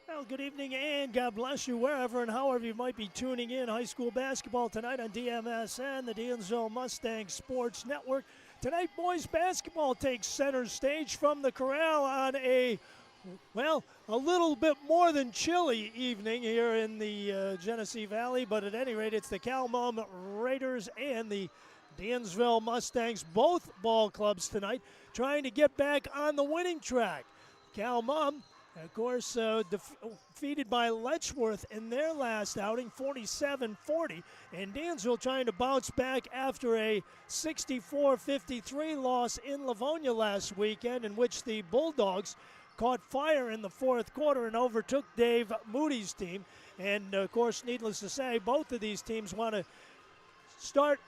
Well, good evening and God bless you wherever and however you might be tuning in. High school basketball tonight on DMSN, the Dansville Mustang Sports Network. Tonight, boys basketball takes center stage from the Corral on a little bit more than chilly evening here in the Genesee Valley, but at any rate, it's the Cal-Mum Raiders and the Dansville Mustangs, both ball clubs tonight, trying to get back on the winning track. Cal-Mum, of course, defeated by Letchworth in their last outing, 47-40. And Dansville trying to bounce back after a 64-53 loss in Livonia last weekend, in which the Bulldogs caught fire in the fourth quarter and overtook Dave Moody's team. And, of course, needless to say, both of these teams want to start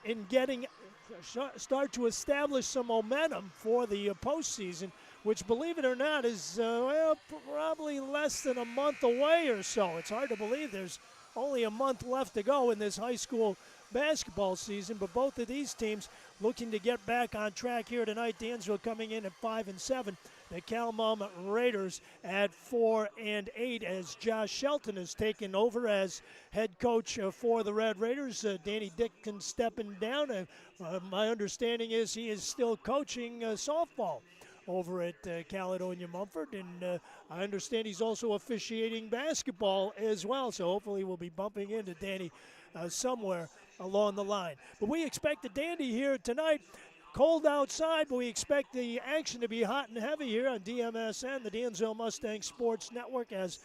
to establish some momentum for the postseason, which, believe it or not, is probably less than a month away or so. It's hard to believe there's only a month left to go in this high school basketball season, but both of these teams looking to get back on track here tonight. Dansville coming in at 5-7. The Cal-Mum Raiders at 4-8 as Josh Shelton has taken over as head coach for the Red Raiders. Danny Dickens stepping down. My understanding is he is still coaching softball over at Caledonia-Mumford, and I understand he's also officiating basketball as well, so hopefully we'll be bumping into Danny somewhere along the line. But we expect a dandy here tonight. Cold outside, but we expect the action to be hot and heavy here on DMSN, the Dansville Mustang Sports Network, as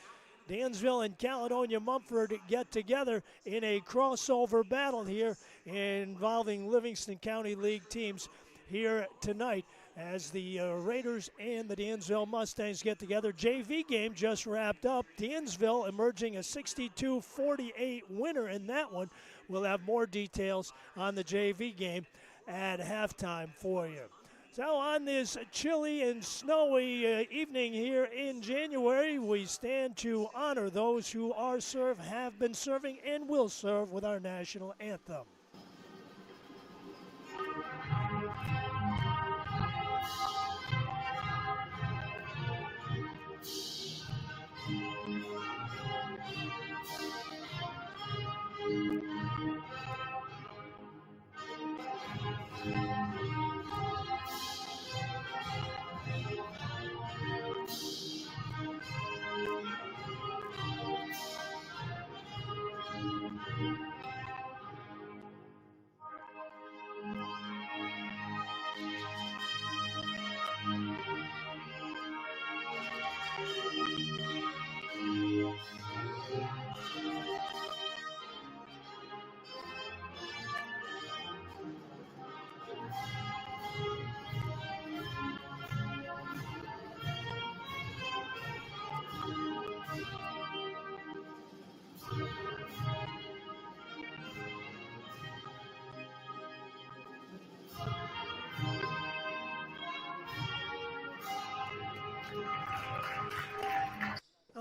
Dansville and Caledonia-Mumford get together in a crossover battle here involving Livingston County League teams here tonight as the Raiders and the Dansville Mustangs get together. JV game just wrapped up. Dansville emerging a 62-48 winner in that one. We'll have more details on the JV game at halftime for you. So on this chilly and snowy evening here in January, we stand to honor those who are have been serving, and will serve with our national anthem.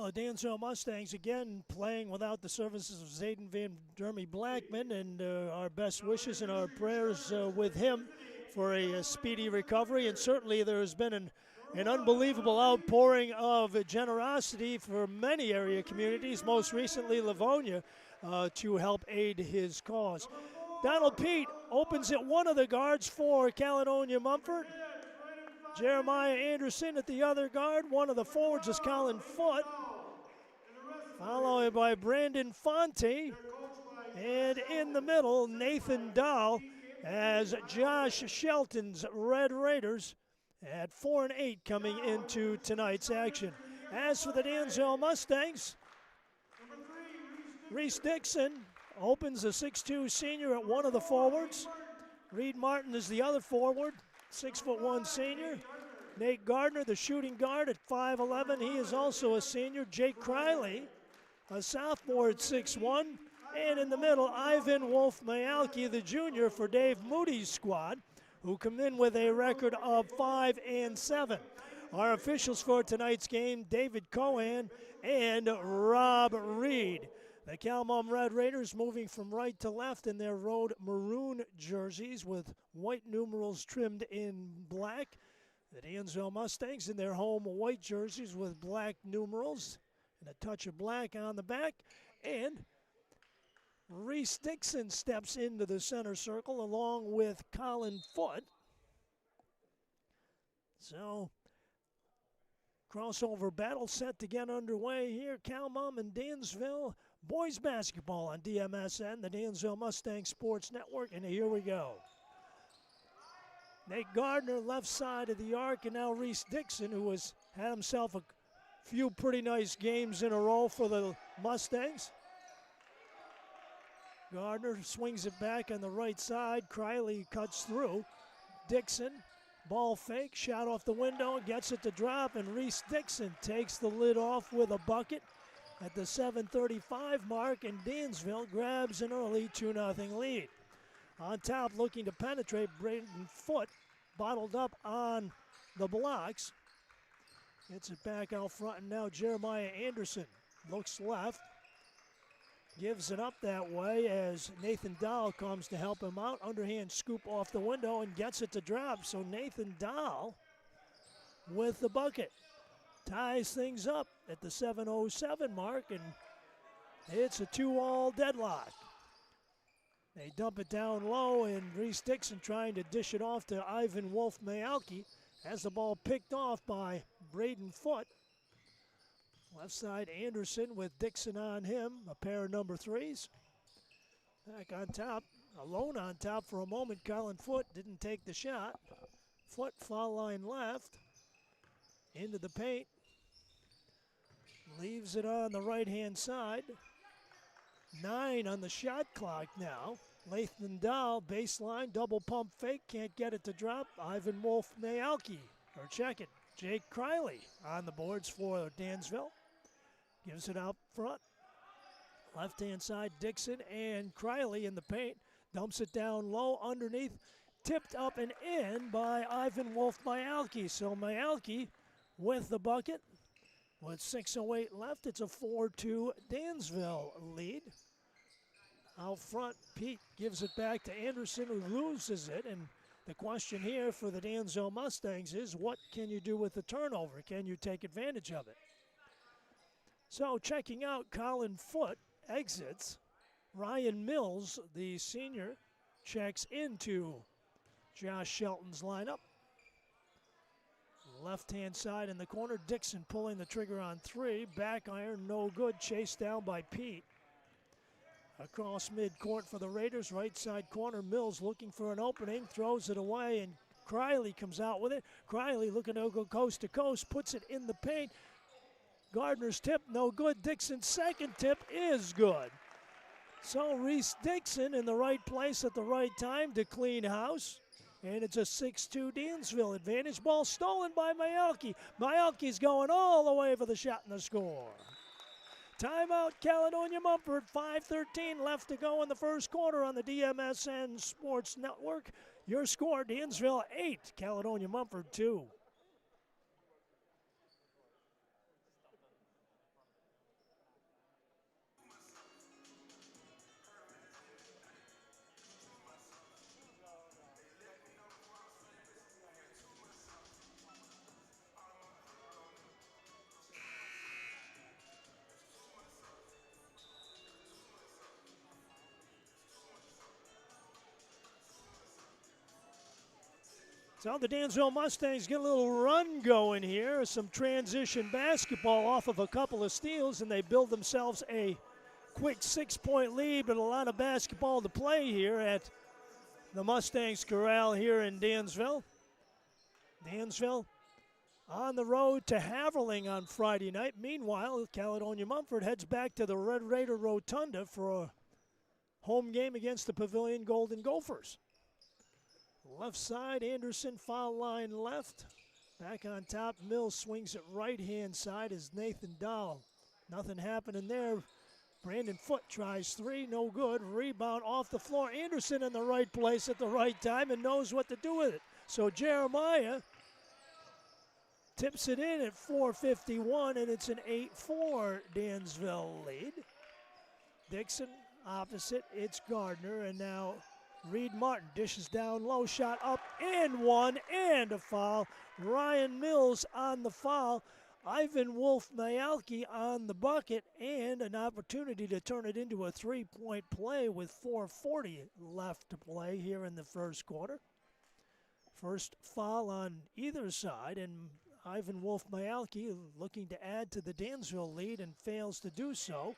The Dansville Mustangs again playing without the services of Zayden Van Dermy Blackman, and our best wishes and our prayers with him for a speedy recovery. And certainly there has been an unbelievable outpouring of generosity for many area communities, most recently Livonia, to help aid his cause. Donald Pete opens at one of the guards for Caledonia-Mumford. Jeremiah Anderson at the other guard. One of the forwards is Colin Foote, followed by Brandon Fonte. And in the middle, Nathan Dahl, as Josh Shelton's Red Raiders at 4-8 coming into tonight's action. As for the Dansville Mustangs, Reese Dixon opens, a 6'2 senior, at one of the forwards. Reed Martin is the other forward, 6'1 senior. Nate Gardner, the shooting guard, at 5'11. He is also a senior. Jake Criley, a sophomore, at 6'1. And in the middle, Ivan Wolf-Mayalki, the junior, for Dave Moody's squad, who come in with a record of 5-7. Our officials for tonight's game, David Cohan and Rob Reed. The Cal-Mum Red Raiders moving from right to left in their road maroon jerseys with white numerals trimmed in black. The Dansville Mustangs in their home white jerseys with black numerals. and a touch of black on the back. And Reese Dixon steps into the center circle along with Colin Foote. So, crossover battle set to get underway here. Cal Mum and Dansville boys basketball on DMSN, the Dansville Mustang Sports Network, and here we go. Nate Gardner left side of the arc, and now Reese Dixon, who has had himself a few pretty nice games in a row for the Mustangs. Gardner swings it back on the right side. Criley cuts through. Dixon, ball fake, shot off the window, gets it to drop, and Reese Dixon takes the lid off with a bucket at the 7:35 mark, and Dansville grabs an early 2-0 lead. On top, looking to penetrate, Braden Foote bottled up on the blocks. Gets it back out front, and now Jeremiah Anderson looks left. Gives it up that way as Nathan Dahl comes to help him out. Underhand scoop off the window and gets it to drop. So Nathan Dahl with the bucket. Ties things up at the 7:07 mark, and it's a 2-all deadlock. They dump it down low, and Reese Dixon trying to dish it off to Ivan Wolf-Mayalki. Has the ball picked off by Braden Foote. Left side, Anderson with Dixon on him, a pair of number 3s. Back on top, alone on top for a moment. Colin Foote didn't take the shot. Foote foul line left, into the paint. Leaves it on the right-hand side. 9 on the shot clock now. Lathan Dahl, baseline, double pump fake, can't get it to drop. Ivan Wolf-Mayalki, or check it. Jake Criley on the boards for Dansville. Gives it out front. Left-hand side, Dixon and Criley in the paint. Dumps it down low underneath. Tipped up and in by Ivan Wolf-Mayalki. So Mayalki with the bucket. With 6:08 left, it's a 4-2 Dansville lead. Out front, Pete gives it back to Anderson, who loses it. And the question here for the Dansville Mustangs is, what can you do with the turnover? Can you take advantage of it? So checking out, Colin Foote exits. Ryan Mills, the senior, checks into Josh Shelton's lineup. Left-hand side in the corner, Dixon pulling the trigger on 3. Back iron, no good. Chased down by Pete. Across midcourt for the Raiders, right side corner, Mills looking for an opening, throws it away, and Criley comes out with it. Criley looking to go coast to coast, puts it in the paint. Gardner's tip, no good. Dixon's second tip is good. So Reese Dixon in the right place at the right time to clean house. And it's a 6-2 Dansville advantage. Ball stolen by Mayalki. Mayalki's going all the way for the shot and the score. Timeout, Caledonia-Mumford. 5:13 left to go in the first quarter on the DMSN Sports Network. Your score, Dansville 8, Caledonia-Mumford 2. So the Dansville Mustangs get a little run going here. Some transition basketball off of a couple of steals, and they build themselves a quick 6-point lead, but a lot of basketball to play here at the Mustangs Corral here in Dansville. Dansville on the road to Haverling on Friday night. Meanwhile, Caledonia-Mumford heads back to the Red Raider Rotunda for a home game against the Pavilion Golden Gophers. Left side, Anderson, foul line left. Back on top, Mills swings it right-hand side as Nathan Dahl. Nothing happening there. Brandon Foote tries 3, no good. Rebound off the floor. Anderson in the right place at the right time and knows what to do with it. So Jeremiah tips it in at 4:51, and it's an 8-4 Dansville lead. Dixon opposite, it's Gardner, and now Reed Martin dishes down low, shot up and one, and a foul. Ryan Mills on the foul. Ivan Wolf-Mayalki on the bucket, and an opportunity to turn it into a three-point play with 4:40 left to play here in the first quarter. First foul on either side, and Ivan Wolf-Mayalki looking to add to the Dansville lead and fails to do so.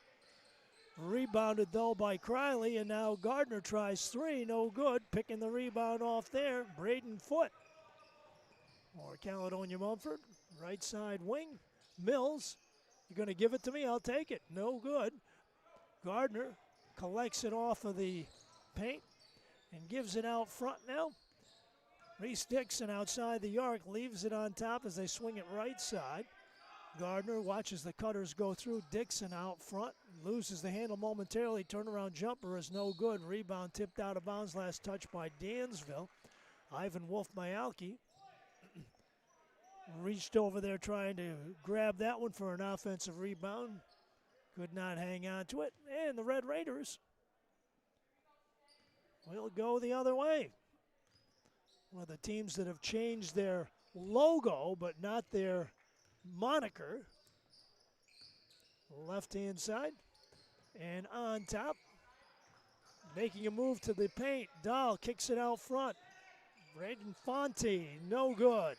Rebounded, though, by Criley, and now Gardner tries three, no good. Picking the rebound off there, Braden Foote. Or Caledonia-Mumford, right side wing. Mills, you're going to give it to me, I'll take it. No good. Gardner collects it off of the paint and gives it out front now. Reese Dixon outside the arc leaves it on top as they swing it right side. Gardner watches the cutters go through. Dixon out front, loses the handle momentarily. Turnaround jumper is no good. Rebound tipped out of bounds. Last touch by Dansville. Ivan Wolf-Mayalki reached over there trying to grab that one for an offensive rebound. Could not hang on to it. And the Red Raiders will go the other way. One of the teams that have changed their logo but not their moniker. Left-hand side. And on top, making a move to the paint. Dahl kicks it out front. Braden Fonte, no good.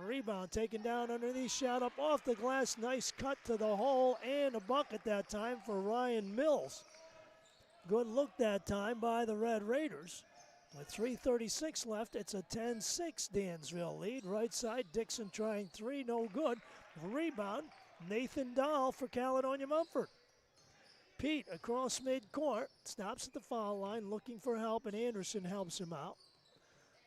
Rebound taken down underneath, shot up off the glass. Nice cut to the hole and a bucket that time for Ryan Mills. Good look that time by the Red Raiders. With 3:36 left, it's a 10-6 Dansville lead. Right side, Dixon trying three, no good. Rebound, Nathan Dahl for Caledonia-Mumford. Pete across midcourt, stops at the foul line looking for help, and Anderson helps him out.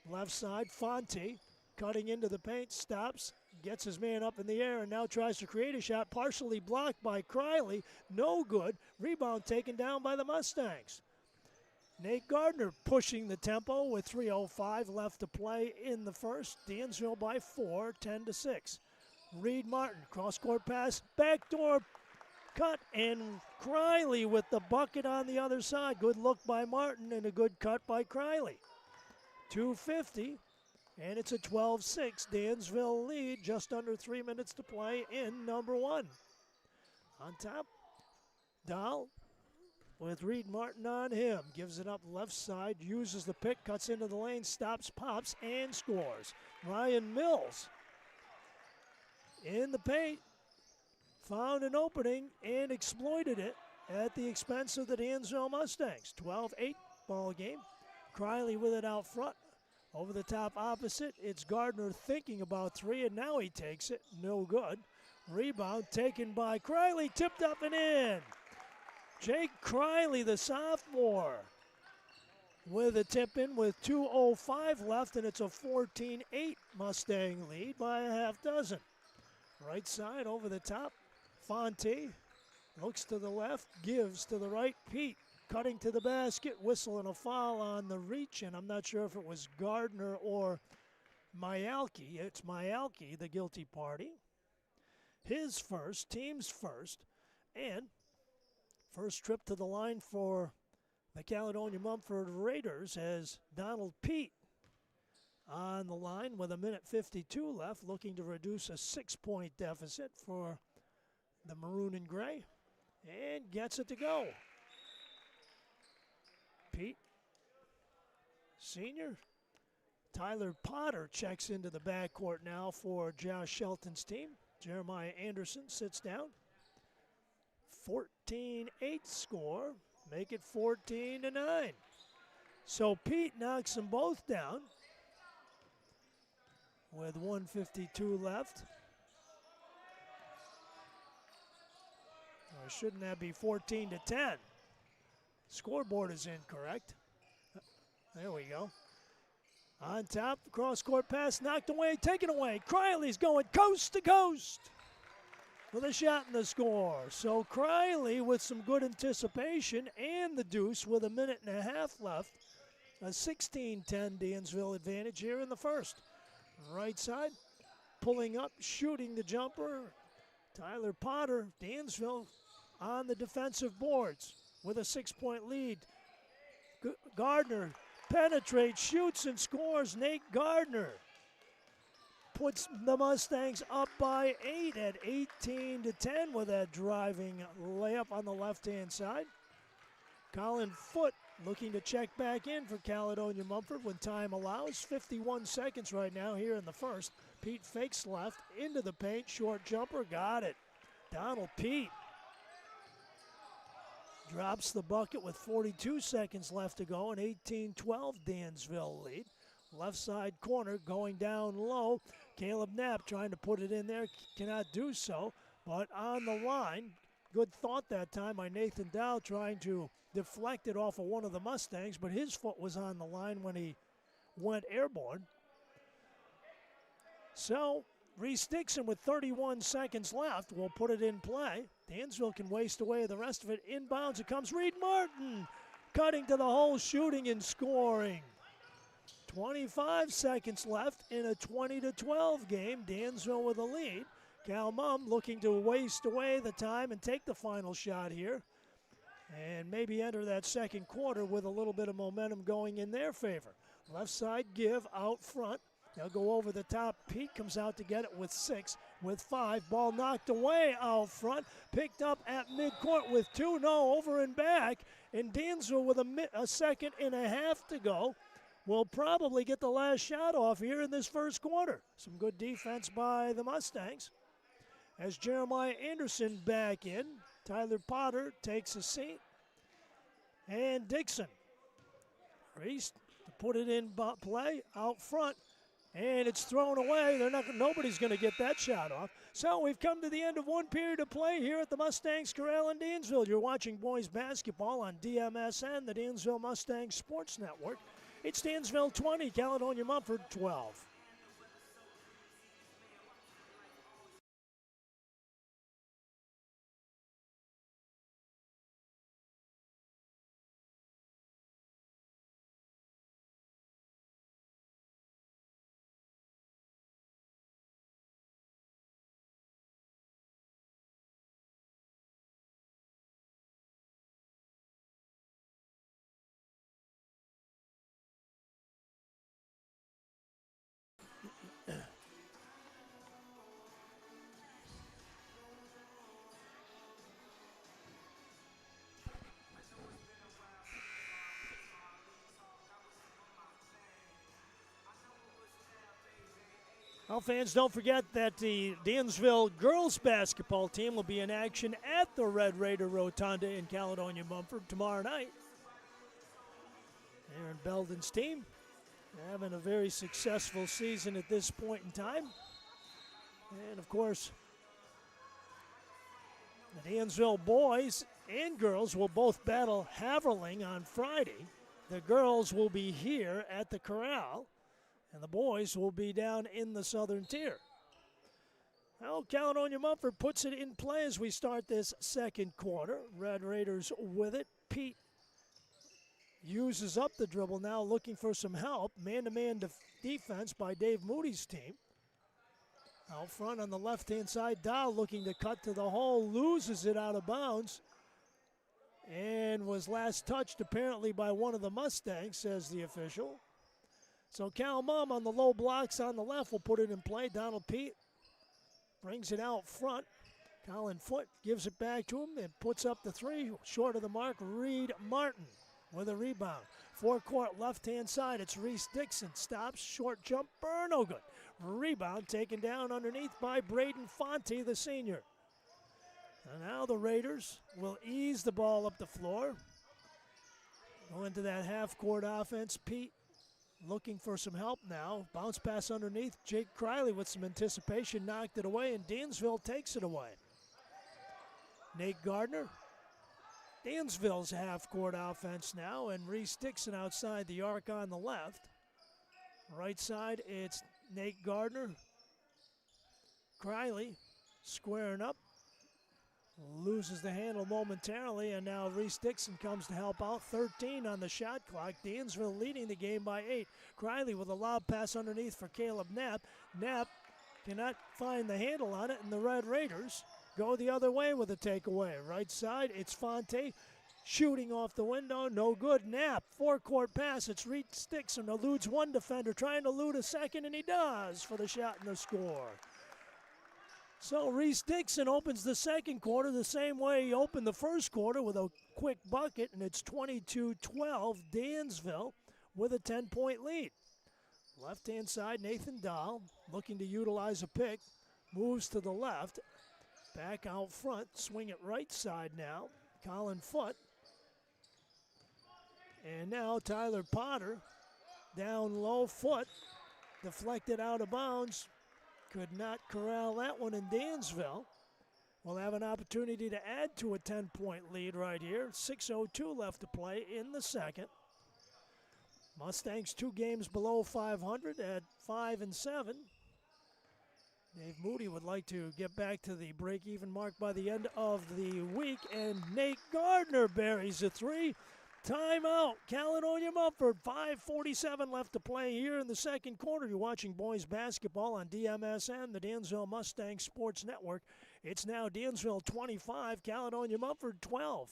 Left side, Fonte cutting into the paint, stops, gets his man up in the air, and now tries to create a shot, partially blocked by Criley. No good. Rebound taken down by the Mustangs. Nate Gardner pushing the tempo with 3:05 left to play in the first. Dansville by 4, 10-6. Reed Martin, cross-court pass, backdoor cut, and Criley with the bucket on the other side. Good look by Martin and a good cut by Criley. 2:50, and it's a 12-6 Dansville lead, just under 3 minutes to play in number one. On top, Dahl with Reed Martin on him. Gives it up left side, uses the pick, cuts into the lane, stops, pops, and scores. Ryan Mills in the paint, found an opening and exploited it at the expense of the Dansville Mustangs. 12-8 ball game. Criley with it out front. Over the top opposite, it's Gardner thinking about three, and now he takes it. No good. Rebound taken by Criley, tipped up and in. Jake Criley, the sophomore, with a tip in with 2:05 left, and it's a 14-8 Mustang lead by a half dozen. Right side over the top, Fonte looks to the left, gives to the right. Pete cutting to the basket, whistle and a foul on the reach, and I'm not sure if it was Gardner or Mayalki. It's Mayalki, the guilty party. His first, team's first, and first trip to the line for the Caledonia-Mumford Raiders as Donald Pete on the line with 1:52 left, looking to reduce a 6-point deficit for the maroon and gray, and gets it to go. Pete, senior. Tyler Potter checks into the backcourt now for Josh Shelton's team. Jeremiah Anderson sits down. 14-8 score, make it 14-9. So Pete knocks them both down with 1:52 left. Or shouldn't that be 14-10? Scoreboard is incorrect. There we go. On top, cross-court pass knocked away, taken away. Criley's going coast to coast with a shot in the score. So Criley with some good anticipation and the deuce with 1.5 left. A 16-10 Dansville advantage here in the first. Right side, pulling up, shooting the jumper. Tyler Potter, Dansville on the defensive boards with a 6-point lead. Gardner penetrates, shoots, and scores. Nate Gardner puts the Mustangs up by 8 at 18-10 with that driving layup on the left-hand side. Colin Foote looking to check back in for Caledonia-Mumford when time allows. 51 seconds right now here in the first. Pete fakes left into the paint. Short jumper, got it. Donald Pete drops the bucket with 42 seconds left to go. An 18-12 Dansville lead. Left side corner going down low. Caleb Knapp trying to put it in there. Cannot do so. But on the line, good thought that time by Nathan Dow trying to deflect it off of one of the Mustangs, but his foot was on the line when he went airborne. So Reese Dixon with 31 seconds left will put it in play. Dansville can waste away the rest of it. Inbounds, it comes Reed Martin cutting to the hole, shooting and scoring. 25 seconds left in a 20-12 game. Dansville with a lead. Cal Mum looking to waste away the time and take the final shot here and maybe enter that second quarter with a little bit of momentum going in their favor. Left side give out front. They'll go over the top. Pete comes out to get it with 6, with 5. Ball knocked away out front. Picked up at midcourt with 2. No, over and back. And Dansville with a second and a half to go will probably get the last shot off here in this first quarter. Some good defense by the Mustangs. As Jeremiah Anderson back in, Tyler Potter takes a seat. And Dixon. Reese to put it in play out front. And it's thrown away. Nobody's going to get that shot off. So we've come to the end of one period of play here at the Mustangs Corral in Dansville. You're watching boys basketball on DMSN, the Dansville Mustangs Sports Network. It's Dansville 20, Caledonia-Mumford 12. Well, fans, don't forget that the Dansville girls basketball team will be in action at the Red Raider Rotunda in Caledonia-Mumford tomorrow night. Aaron Belden's team having a very successful season at this point in time. And, of course, the Dansville boys and girls will both battle Haverling on Friday. The girls will be here at the Corral, and the boys will be down in the southern tier. Well, Caledonia-Mumford puts it in play as we start this second quarter. Red Raiders with it. Pete uses up the dribble now, looking for some help. Man-to-man defense by Dave Moody's team. Out front on the left-hand side, Dow looking to cut to the hole, loses it out of bounds, and was last touched apparently by one of the Mustangs, says the official. So Cal Mum on the low blocks on the left will put it in play. Donald Pete brings it out front. Colin Foote gives it back to him and puts up the 3. Short of the mark, Reed Martin with a rebound. Forecourt left-hand side, it's Reese Dixon. Stops, short jumper, no good. Rebound taken down underneath by Braden Fonte, the senior. And now the Raiders will ease the ball up the floor. Go into that half-court offense. Pete looking for some help now. Bounce pass underneath. Jake Criley with some anticipation knocked it away, and Dansville takes it away. Nate Gardner. Dansville's half-court offense now, and Reese Dixon outside the arc on the left. Right side, it's Nate Gardner. Criley squaring up. Loses the handle momentarily, and now Reese Dixon comes to help out. 13 on the shot clock. Dansville leading the game by 8. Criley with a lob pass underneath for Caleb Knapp. Knapp cannot find the handle on it, and the Red Raiders go the other way with a takeaway. Right side, it's Fonte. Shooting off the window, no good. Knapp, forecourt pass. It's Reese Dixon, eludes one defender, trying to elude a second, and he does for the shot and the score. So Reese Dixon opens the second quarter the same way he opened the first quarter with a quick bucket, and it's 22-12, Dansville with a 10-point lead. Left-hand side, Nathan Dahl looking to utilize a pick, moves to the left, back out front, swing it right side now. Colin Foote. And now Tyler Potter down low, Foote deflected out of bounds. Could not corral that one in Dansville. We'll have an opportunity to add to a 10-point lead right here. 6:02 left to play in the second. Mustangs 2 games below 500 at 5-7. Dave Moody would like to get back to the break-even mark by the end of the week, and Nate Gardner buries a 3. Timeout, Caledonia-Mumford, 5:47 left to play here in the second quarter. You're watching boys basketball on DMSN, the Dansville Mustang Sports Network. It's now Dansville 25, Caledonia-Mumford 12.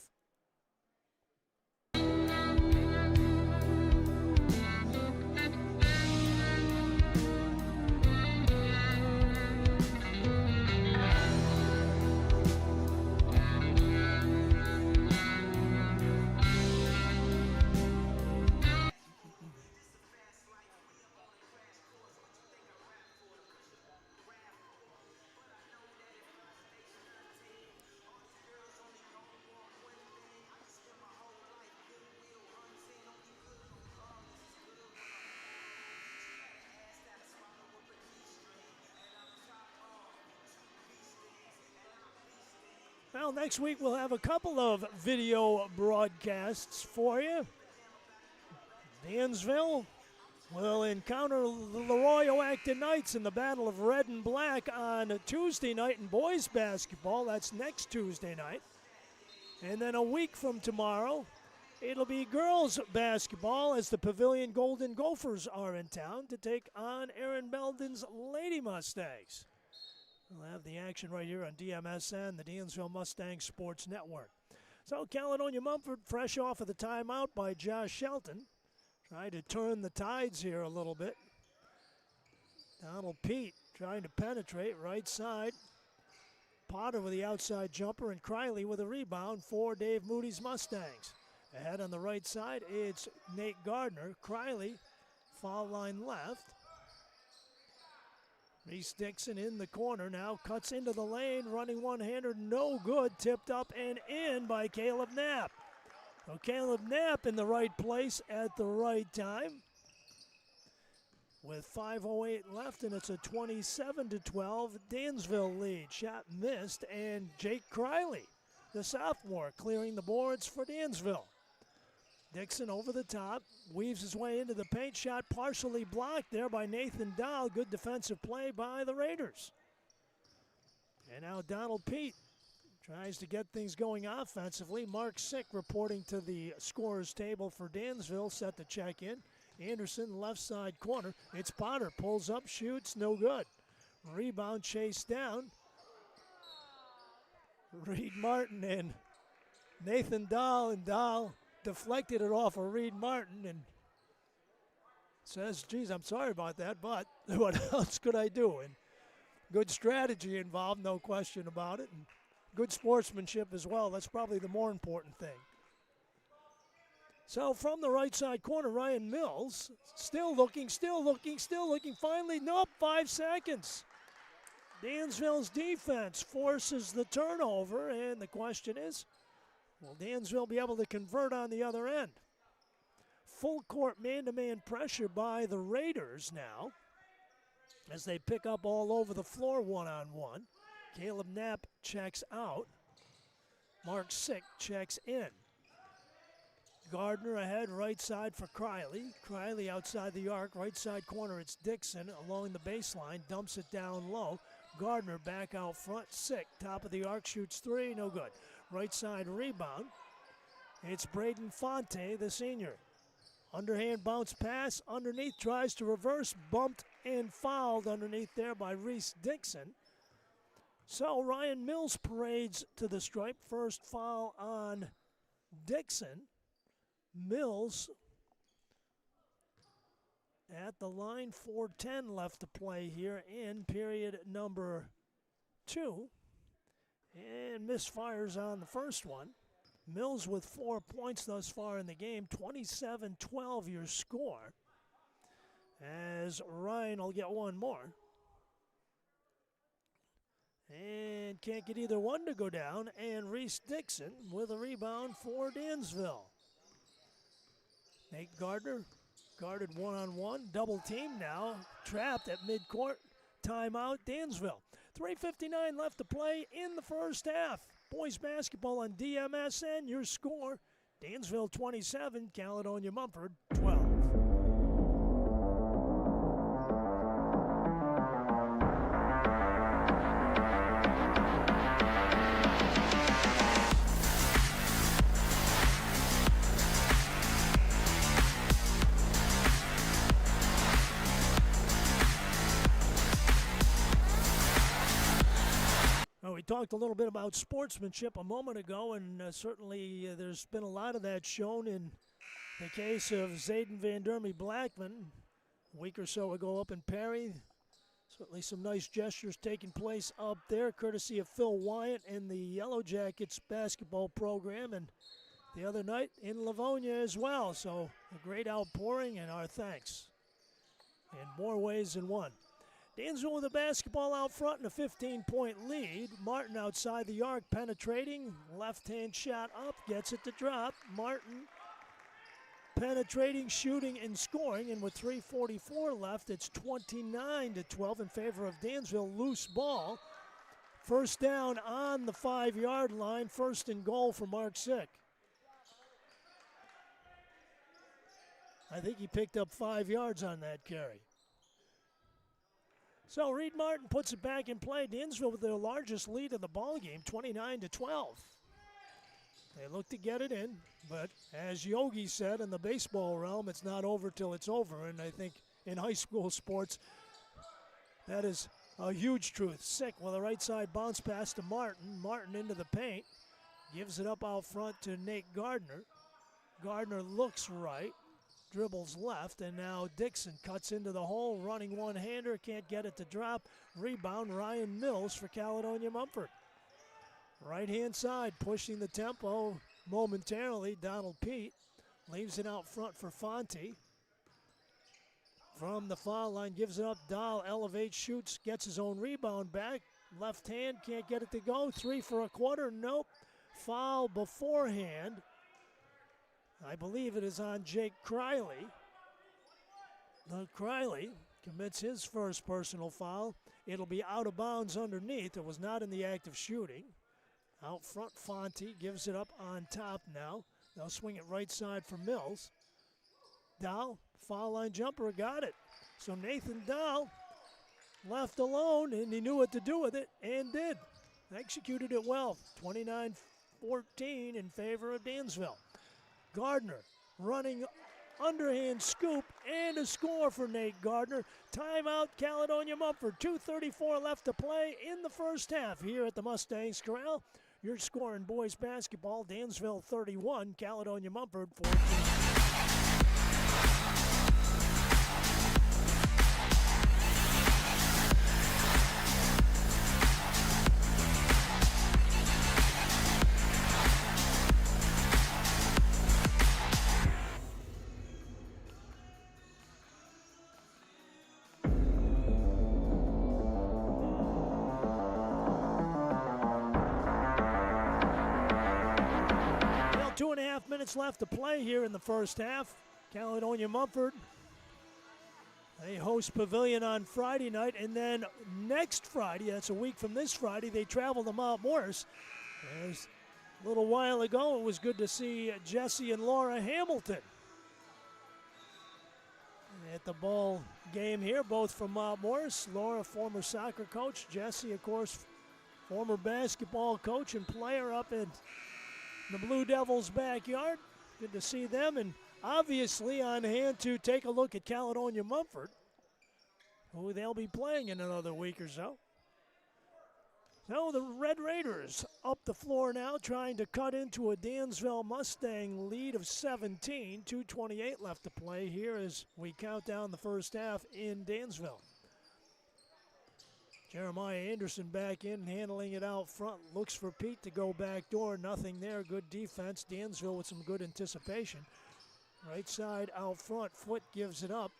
Well, next week we'll have a couple of video broadcasts for you. Dansville will encounter the Royal Acton Knights in the Battle of Red and Black on Tuesday night in boys basketball. That's next Tuesday night. And then a week from tomorrow, it'll be girls basketball as the Pavilion Golden Gophers are in town to take on Aaron Belden's Lady Mustangs. We'll have the action right here on DMSN, the Dansville Mustang Sports Network. So Caledonia-Mumford fresh off of the timeout by Josh Shelton. Trying to turn the tides here a little bit. Donald Pete trying to penetrate right side. Potter with the outside jumper and Criley with a rebound for Dave Moody's Mustangs. Ahead on the right side, it's Nate Gardner. Criley, foul line left. Reese Dixon in the corner now, cuts into the lane, running one-hander, no good, tipped up and in by Caleb Knapp. So Caleb Knapp in the right place at the right time. With 5:08 left, and it's a 27-12 Dansville lead. Shot missed, and Jake Criley, the sophomore, clearing the boards for Dansville. Dixon over the top, weaves his way into the paint, shot partially blocked there by Nathan Dahl. Good defensive play by the Raiders. And now Donald Pete tries to get things going offensively. Mark Sick reporting to the scorer's table for Dansville, set to check in. Anderson, left side corner. It's Potter, pulls up, shoots, no good. Rebound chased down. Reed Martin and Nathan Dahl, and Dahl deflected it off of Reed Martin and says, geez, I'm sorry about that, but what else could I do? And good strategy involved, no question about it. And good sportsmanship as well. That's probably the more important thing. So from the right side corner, Ryan Mills, still looking. Finally, nope, 5 seconds. Dansville's defense forces the turnover, and the question is, will Dansville be able to convert on the other end? Full court man-to-man pressure by the Raiders now as they pick up all over the floor one-on-one. Caleb Knapp checks out. Mark Sick checks in. Gardner ahead, right side for Criley. Criley outside the arc, right side corner. It's Dixon along the baseline, dumps it down low. Gardner back out front, Sick, top of the arc, shoots 3, no good. Right side rebound. It's Braden Fonte, the senior. Underhand bounce pass, underneath, tries to reverse, bumped and fouled underneath there by Reese Dixon. So Ryan Mills parades to the stripe. First foul on Dixon. Mills at the line, 4:10 left to play here in period number 2. And misfires on the first one. Mills with 4 points thus far in the game, 27-12 your score. As Ryan will get one more. And can't get either one to go down. And Reese Dixon with a rebound for Dansville. Nate Gardner guarded one-on-one, double team now, trapped at midcourt. Timeout, Dansville. 3:59 left to play in the first half. Boys basketball on DMSN. Your score, Dansville 27, Caledonia-Mumford 12. We talked a little bit about sportsmanship a moment ago, and certainly there's been a lot of that shown in the case of Zayden Van Dermy Blackman a week or so ago up in Perry. Certainly some nice gestures taking place up there, courtesy of Phil Wyatt and the Yellow Jackets basketball program, and the other night in Livonia as well. So a great outpouring, and our thanks in more ways than one. Dansville with the basketball out front and a 15-point lead. Martin outside the arc penetrating. Left-hand shot up, gets it to drop. Martin penetrating, shooting, and scoring. And with 3:44 left, it's 29-12 in favor of Dansville. Loose ball. First down on the 5-yard line. First and goal for Mark Sick. I think he picked up 5 yards on that carry. So Reed Martin puts it back in play. Dansville with their largest lead of the ball game, 29-12. They look to get it in, but as Yogi said in the baseball realm, it's not over till it's over. And I think in high school sports, that is a huge truth. Sick with a right side bounce pass to Martin. Martin into the paint, gives it up out front to Nate Gardner. Gardner looks right. Dribbles left, and now Dixon cuts into the hole, running one-hander, can't get it to drop. Rebound, Ryan Mills for Caledonia-Mumford. Right-hand side, pushing the tempo momentarily. Donald Pete leaves it out front for Fonte. From the foul line, gives it up. Dahl elevates, shoots, gets his own rebound back. Left hand, can't get it to go. 3 for a quarter, nope. Foul beforehand. I believe it is on Jake Criley. Criley commits his first personal foul. It'll be out of bounds underneath. It was not in the act of shooting. Out front, Fonte gives it up on top now. They'll swing it right side for Mills. Dahl, foul line jumper, got it. So Nathan Dahl left alone, and he knew what to do with it, and did. Executed it well. 29-14 in favor of Dansville. Gardner running underhand scoop and a score for Nate Gardner. Timeout, Caledonia-Mumford. 2:34 left to play in the first half here at the Mustangs Corral. Your score in boys basketball, Dansville 31, Caledonia-Mumford 14. Well, 2.5 minutes left to play here in the first half. Caledonia-Mumford, they host Pavilion on Friday night, and then next Friday, that's a week from this Friday, they travel to Mount Morris. As a little while ago, it was good to see Jesse and Laura Hamilton at the ball game here, both from Mount Morris. Laura, former soccer coach. Jesse, of course, former basketball coach and player up in the Blue Devils' backyard. Good to see them, and obviously on hand to take a look at Caledonia-Mumford, who they'll be playing in another week or so. So the Red Raiders up the floor now, trying to cut into a Dansville Mustang lead of 17. 2:28 left to play here as we count down the first half in Dansville. Jeremiah Anderson back in, handling it out front. Looks for Pete to go back door. Nothing there. Good defense. Dansville with some good anticipation. Right side out front. Foot gives it up.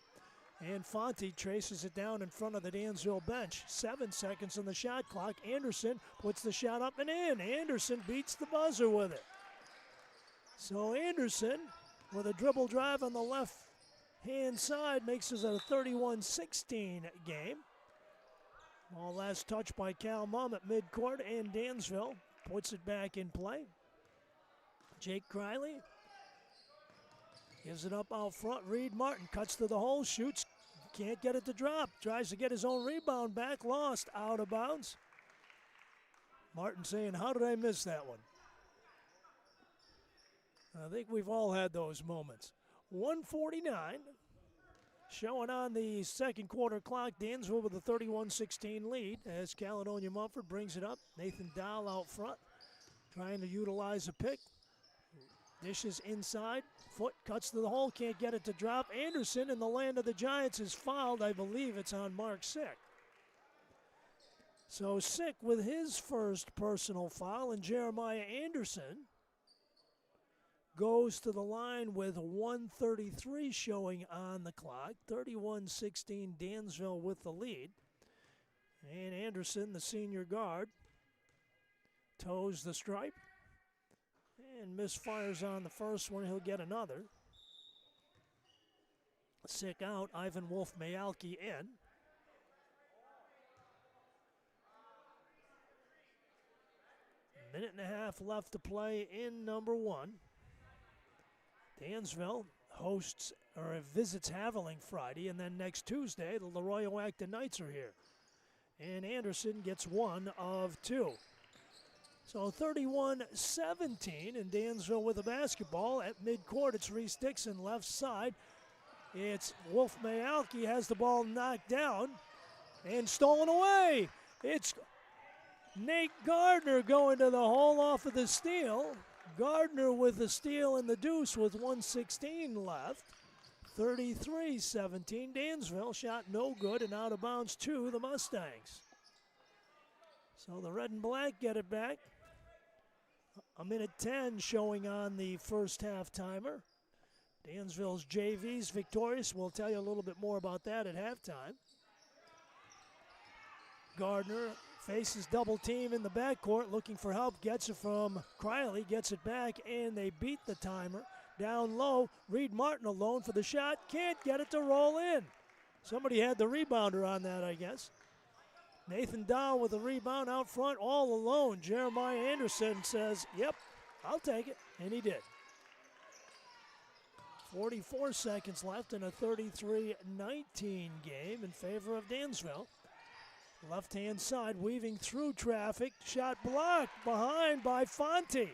And Fonte traces it down in front of the Dansville bench. 7 seconds on the shot clock. Anderson puts the shot up and in. Anderson beats the buzzer with it. So Anderson, with a dribble drive on the left-hand side, makes it a 31-16 game. Ball last touched by Cal Mum at midcourt, and Dansville puts it back in play. Jake Criley gives it up out front. Reed Martin cuts to the hole, shoots, can't get it to drop. Tries to get his own rebound back, lost, out of bounds. Martin saying, how did I miss that one? I think we've all had those moments. 1:49 showing on the second quarter clock. Dansville with a 31-16 lead as Caledonia-Mumford brings it up. Nathan Dahl out front trying to utilize a pick. Dishes inside. Foot cuts to the hole. Can't get it to drop. Anderson in the land of the Giants is fouled. I believe it's on Mark Sick. So Sick with his first personal foul, and Jeremiah Anderson goes to the line with 1:33 showing on the clock. 31-16 Dansville with the lead. And Anderson, the senior guard, toes the stripe and misfires on the first one. He'll get another. Sick out. Ivan Wolf-Mayalki in. Minute and a half left to play in number one. Dansville hosts or visits Haveling Friday, and then next Tuesday the Leroy-Acton Knights are here. And Anderson gets one of two. So 31-17, and Dansville with the basketball. At midcourt, it's Reese Dixon, left side. It's Wolf-Mayalki has the ball knocked down and stolen away. It's Nate Gardner going to the hole off of the steal. Gardner with the steal and the deuce with 1:16 left. 33-17. Dansville shot no good and out of bounds to the Mustangs. So the red and black get it back. A minute 10 showing on the first half timer. Dansville's JV's victorious. We'll tell you a little bit more about that at halftime. Gardner faces double team in the backcourt, looking for help, gets it from Criley, gets it back, and they beat the timer. Down low, Reed Martin alone for the shot, can't get it to roll in. Somebody had the rebounder on that, I guess. Nathan Dahl with the rebound out front, all alone. Jeremiah Anderson says, yep, I'll take it, and he did. 44 seconds left in a 33-19 game in favor of Dansville. Left-hand side, weaving through traffic. Shot blocked behind by Fonte.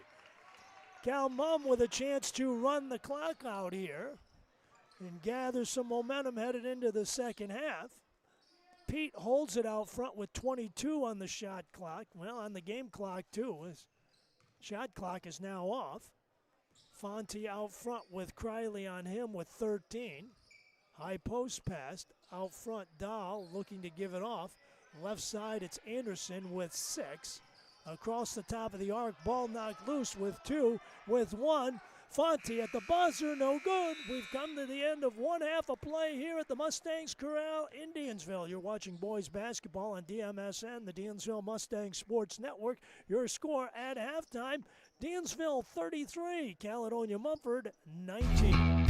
Cal Mum with a chance to run the clock out here and gather some momentum headed into the second half. Pete holds it out front with 22 on the shot clock. Well, on the game clock, too. His shot clock is now off. Fonte out front with Criley on him with 13. High post pass out front. Dahl looking to give it off. Left side, it's Anderson with 6. Across the top of the arc, ball knocked loose with 2, with 1. Fonte at the buzzer, no good. We've come to the end of one half of play here at the Mustangs Corral in Dansville. You're watching boys basketball on DMSN, the Dansville Mustangs Sports Network. Your score at halftime, Dansville 33, Caledonia-Mumford 19.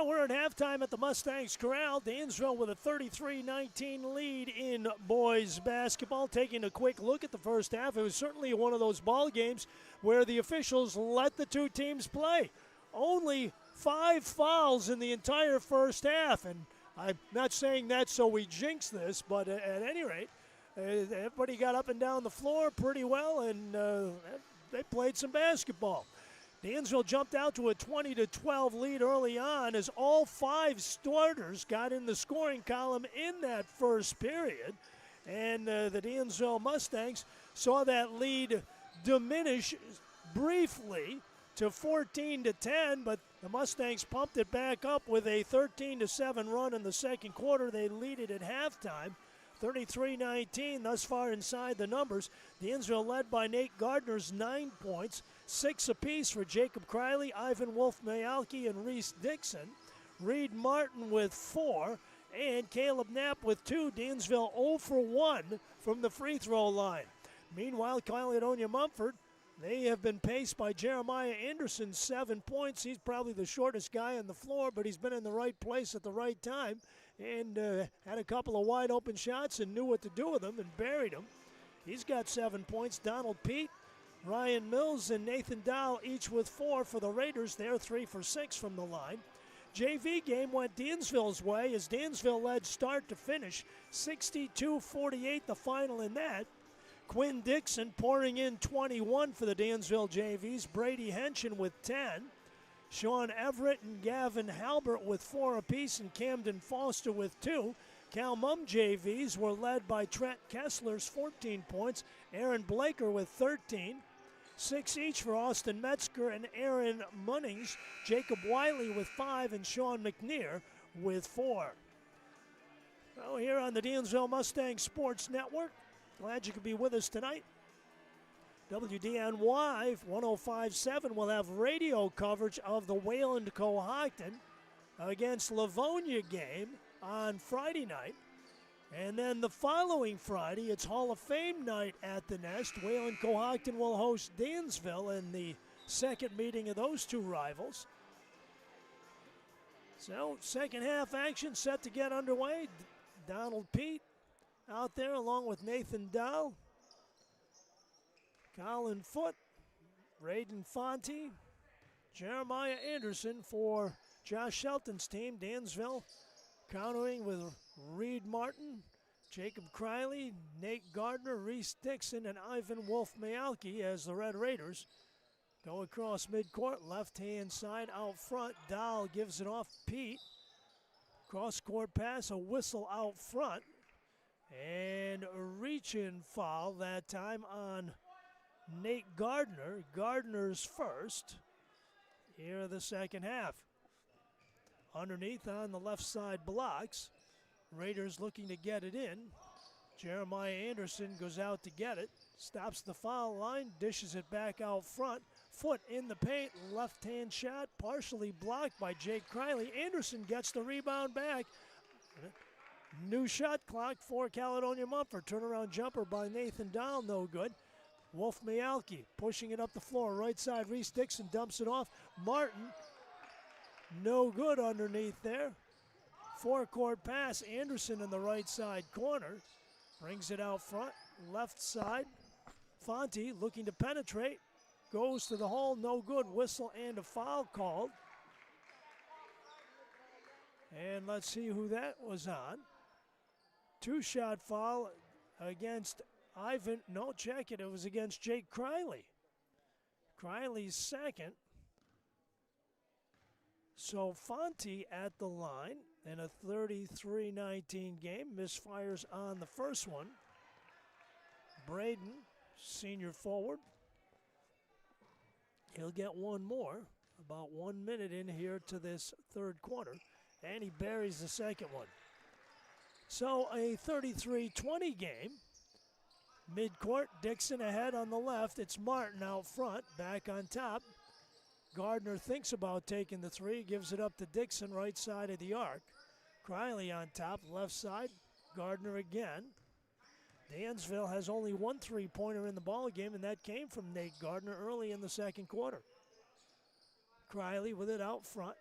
Well, we're at halftime at the Mustangs Corral. Dansville with a 33-19 lead in boys basketball. Taking a quick look at the first half, it was certainly one of those ball games where the officials let the two teams play. Only 5 fouls in the entire first half, and I'm not saying that so we jinx this, but at any rate, everybody got up and down the floor pretty well, and they played some basketball. Dansville jumped out to a 20-12 lead early on as all 5 starters got in the scoring column in that first period. And the Dansville Mustangs saw that lead diminish briefly to 14-10, but the Mustangs pumped it back up with a 13-7 run in the second quarter. They lead it at halftime. 33-19 thus far inside the numbers. Dansville led by Nate Gardner's 9 points, 6 apiece for Jacob Criley, Ivan Wolf-Mayalki, and Reese Dixon. Reed Martin with 4, and Caleb Knapp with 2. Dansville 0 for 1 from the free throw line. Meanwhile, Caledonia-Mumford, they have been paced by Jeremiah Anderson, 7 points. He's probably the shortest guy on the floor, but he's been in the right place at the right time and had a couple of wide open shots and knew what to do with them and buried them. He's got 7 points. Donald Pete, Ryan Mills, and Nathan Dow each with 4 for the Raiders. They're 3 for 6 from the line. JV game went Dansville's way as Dansville led start to finish, 62-48 the final in that. Quinn Dixon pouring in 21 for the Dansville JVs. Brady Henshin with 10. Sean Everett and Gavin Halbert with 4 apiece, and Camden Foster with 2. Cal Mum JVs were led by Trent Kessler's 14 points, Aaron Blaker with 13. 6 each for Austin Metzger and Aaron Munnings, Jacob Wiley with 5, and Sean McNear with 4. Well, here on the Dansville Mustang Sports Network, glad you could be with us tonight. WDNY 105.7 will have radio coverage of the Wayland-Cohocton against Livonia game on Friday night. And then the following Friday, it's Hall of Fame night at the Nest. Wayland-Cohocton will host Dansville in the second meeting of those two rivals. So, second half action set to get underway. Donald Pete out there along with Nathan Dow, Colin Foote, Braden Fonte, Jeremiah Anderson for Josh Shelton's team. Dansville countering with Reed Martin, Jacob Criley, Nate Gardner, Reese Dixon, and Ivan Wolf-Mayalki as the Red Raiders go across midcourt, left-hand side out front. Dahl gives it off Pete. Cross-court pass, a whistle out front. And a reach-in foul that time on Nate Gardner. Gardner's first here of the second half. Underneath on the left side blocks. Raiders looking to get it in. Jeremiah Anderson goes out to get it. Stops the foul line, dishes it back out front. Foot in the paint, left-hand shot, partially blocked by Jake Criley. Anderson gets the rebound back. New shot clock for Caledonia-Mumford. Turnaround jumper by Nathan Dahl, no good. Wolf-Mayalki pushing it up the floor. Right side, Reese Dixon dumps it off. Martin, no good underneath there. Forecourt pass, Anderson in the right side corner. Brings it out front, left side. Fonte looking to penetrate. Goes to the hole, no good. Whistle and a foul called. And let's see who that was on. 2-shot foul against Ivan. No, check it. It was against Jake Criley. Criley's second. So Fonte at the line in a 33-19 game. Misfires on the first one. Braden, senior forward. He'll get one more. About 1 minute in here to this third quarter. And he buries the second one. So a 33-20 game. Midcourt, Dixon ahead on the left. It's Martin out front, back on top. Gardner thinks about taking the three, gives it up to Dixon, right side of the arc. Criley on top, left side. Gardner again. Dansville has only one three-pointer in the ball game, and that came from Nate Gardner early in the second quarter. Criley with it out front.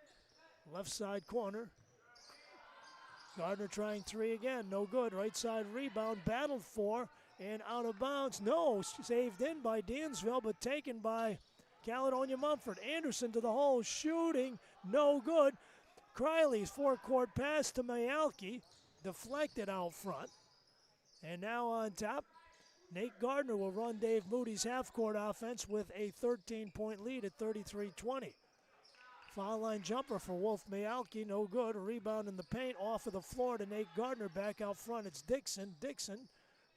Left side corner. Gardner trying three again. No good. Right side rebound. Battled for and out of bounds. No, saved in by Dansville, but taken by Caledonia-Mumford. Anderson to the hole. Shooting. No good. Criley's forecourt pass to Mayalki. Deflected out front. And now on top, Nate Gardner will run Dave Moody's half-court offense with a 13-point lead at 33-20. Foul line jumper for Wolf Mayalki, no good. A rebound in the paint, off of the floor to Nate Gardner. Back out front, it's Dixon. Dixon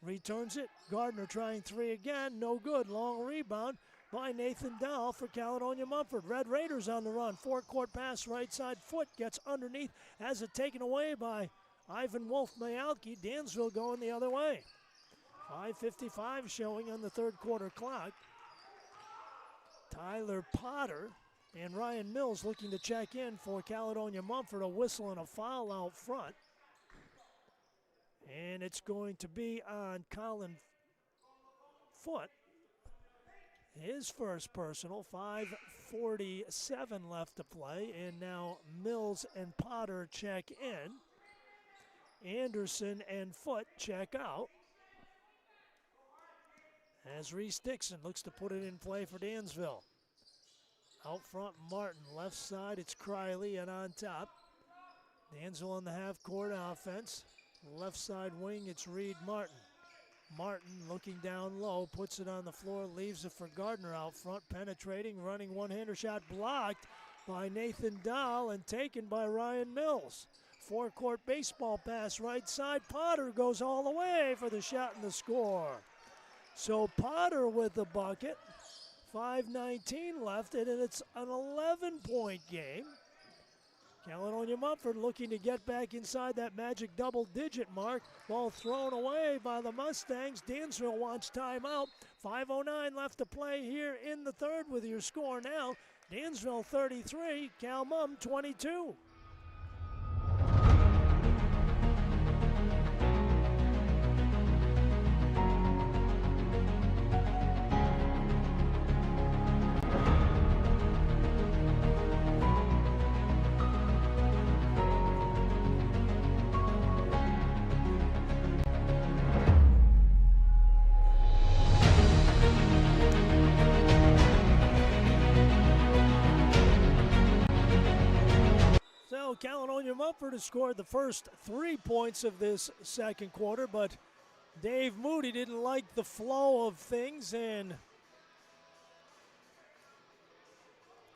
returns it. Gardner trying three again, no good. Long rebound by Nathan Dahl for Caledonia-Mumford. Red Raiders on the run. Forecourt pass, right side foot, gets underneath, has it taken away by Ivan Wolf Mayalki. Dansville going the other way. 5:55 showing on the third quarter clock. Tyler Potter and Ryan Mills looking to check in for Caledonia-Mumford. A whistle and a foul out front. And it's going to be on Colin Foote. His first personal, 5:47 left to play. And now Mills and Potter check in. Anderson and Foote check out. As Reese Dixon looks to put it in play for Dansville. Out front, Martin. Left side, it's Criley, and on top, Dansville on the half-court offense. Left side wing, it's Reed Martin. Martin looking down low, puts it on the floor, leaves it for Gardner out front, penetrating, running one-hander shot, blocked by Nathan Dahl and taken by Ryan Mills. Forecourt baseball pass, right side. Potter goes all the way for the shot and the score. So Potter with the bucket. 5:19 left, and it's an 11-point game. Caledonia-Mumford looking to get back inside that magic double-digit mark. Ball thrown away by the Mustangs. Dansville wants timeout. 5:09 left to play here in the third with your score now. Dansville 33, Cal Mum 22. Caledonia-Mumford has scored the first 3 points of this second quarter, but Dave Moody didn't like the flow of things and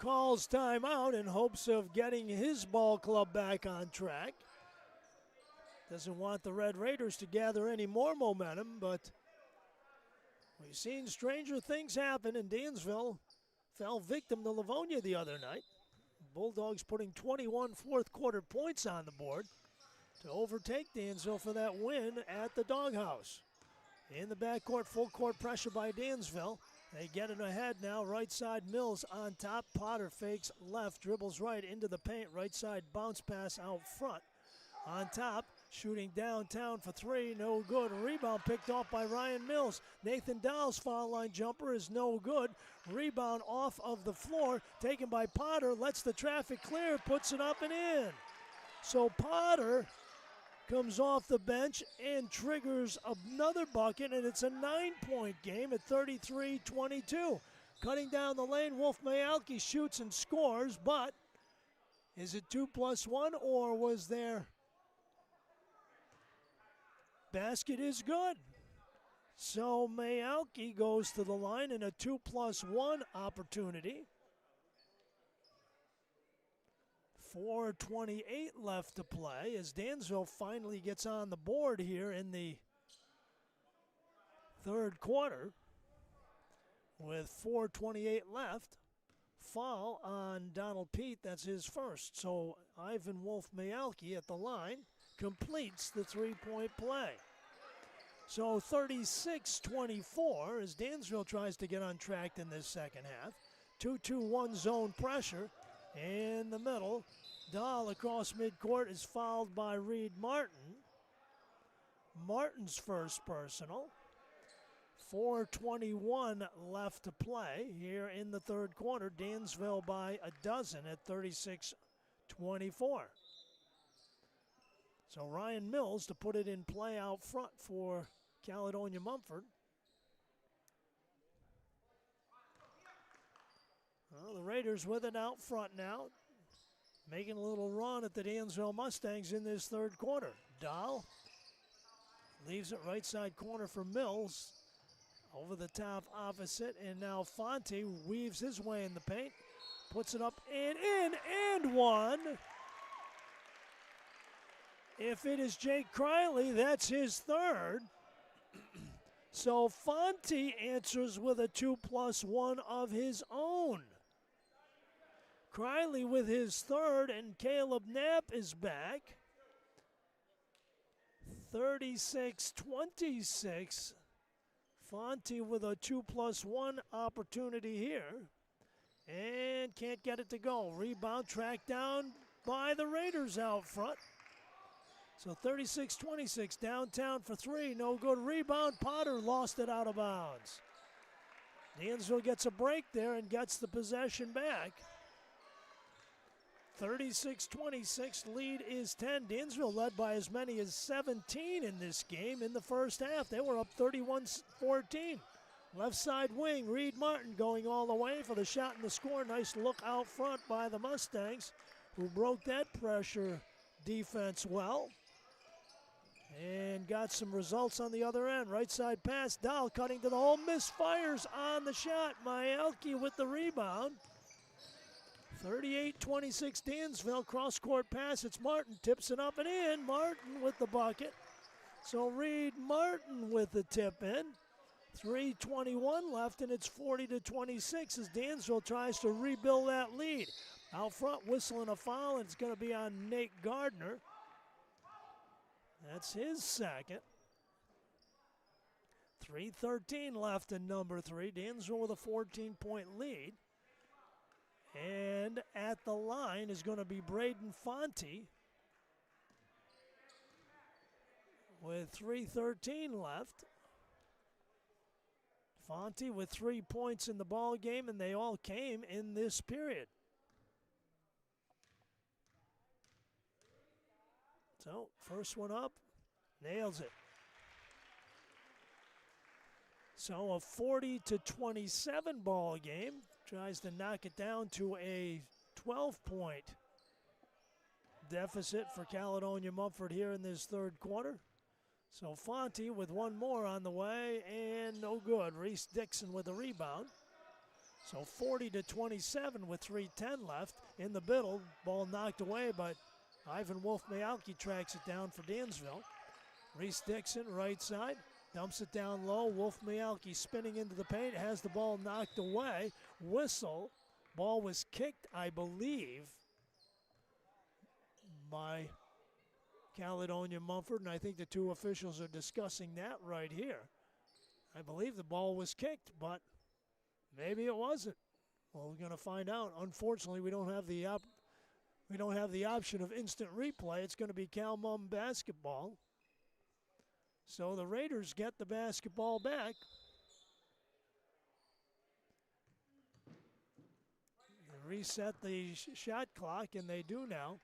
calls timeout in hopes of getting his ball club back on track. Doesn't want the Red Raiders to gather any more momentum, but we've seen stranger things happen, and Dansville fell victim to Livonia the other night. Bulldogs putting 21 fourth quarter points on the board to overtake Dansville for that win at the Doghouse. In the backcourt, full court pressure by Dansville. They get it ahead now. Right side, Mills on top. Potter fakes left, dribbles right into the paint. Right side bounce pass out front. On top, shooting downtown for three, no good. A rebound picked off by Ryan Mills. Nathan Dahl's foul line jumper is no good. Rebound off of the floor, taken by Potter, lets the traffic clear, puts it up and in. So Potter comes off the bench and triggers another bucket, and it's a 9-point game at 33-22. Cutting down the lane, Wolf Mayalki shoots and scores, but is it 2+1 or was there? Basket is good. So Mayalki goes to the line in a 2+1 opportunity. 4:28 left to play as Dansville finally gets on the board here in the third quarter. With 4:28 left, foul on Donald Pete, that's his first. So Ivan Wolf Mayalki at the line completes the three-point play. So 36-24 as Dansville tries to get untracked in this second half. 2-2-1 zone pressure in the middle. Dahl across midcourt is fouled by Reed Martin. Martin's first personal. 4:21 left to play here in the third quarter. Dansville by a dozen at 24. So Ryan Mills to put it in play out front for Caledonia-Mumford. Well, the Raiders with it out front now, making a little run at the Dansville Mustangs in this third quarter. Dahl leaves it right side corner for Mills. Over the top opposite, and now Fonte weaves his way in the paint. Puts it up and in, and one. If it is Jake Criley, that's his third. So Fonte answers with a 2+1 of his own. Criley with his third, and Caleb Knapp is back. 36-26. Fonte with a 2+1 opportunity here. And can't get it to go. Rebound tracked down by the Raiders out front. So 36-26, downtown for three. No good. Rebound. Potter lost it out of bounds. Dansville gets a break there and gets the possession back. 36-26, lead is 10. Dansville led by as many as 17 in this game in the first half. They were up 31-14. Left side wing, Reed Martin going all the way for the shot and the score. Nice look out front by the Mustangs, who broke that pressure defense well and got some results on the other end. Right side pass, Dahl cutting to the hole, misfires on the shot. Myalki with the rebound. 38-26 Dansville, cross-court pass. It's Martin, tips it up and in. Martin with the bucket. So Reed Martin with the tip in. 3:21 left, and it's 40-26 as Dansville tries to rebuild that lead. Out front, whistling a foul, and it's going to be on Nate Gardner. That's his second. 3:13 left in number 3. Dansville with a 14-point lead. And at the line is going to be Braden Fonte with 3:13 left. Fonte with 3 points in the ball game, and they all came in this period. So first one up, nails it. So a 40-27 ball game. Tries to knock it down to a 12-point deficit for Caledonia-Mumford here in this third quarter. So Fonte with one more on the way, and no good. Reese Dixon with the rebound. So 40-27 with 3:10 left. In the middle, ball knocked away, but Ivan Wolf-Mayalki tracks it down for Dansville. Reese Dixon, right side. Dumps it down low. Wolf-Mayalki spinning into the paint. Has the ball knocked away. Whistle. Ball was kicked, I believe, by Caledonia-Mumford, and I think the two officials are discussing that right here. I believe the ball was kicked, but maybe it wasn't. Well, we're going to find out. Unfortunately, we don't have the option of instant replay. It's going to be Cal Mum basketball. So the Raiders get the basketball back. They reset the shot clock, and they do now.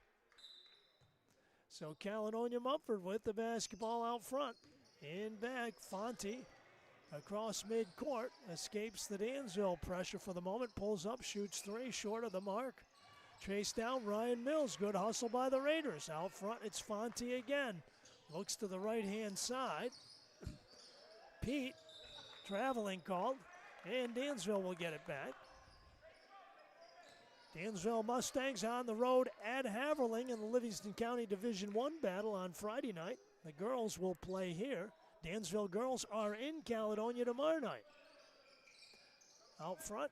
So Caledonia-Mumford with the basketball out front. In back, Fonte across midcourt, escapes the Dansville pressure for the moment, pulls up, shoots three, short of the mark. Chased down, Ryan Mills, good hustle by the Raiders. Out front, it's Fonte again. Looks to the right-hand side. Pete, traveling called, and Dansville will get it back. Dansville Mustangs on the road at Haverling in the Livingston County Division I battle on Friday night. The girls will play here. Dansville girls are in Caledonia tomorrow night. Out front,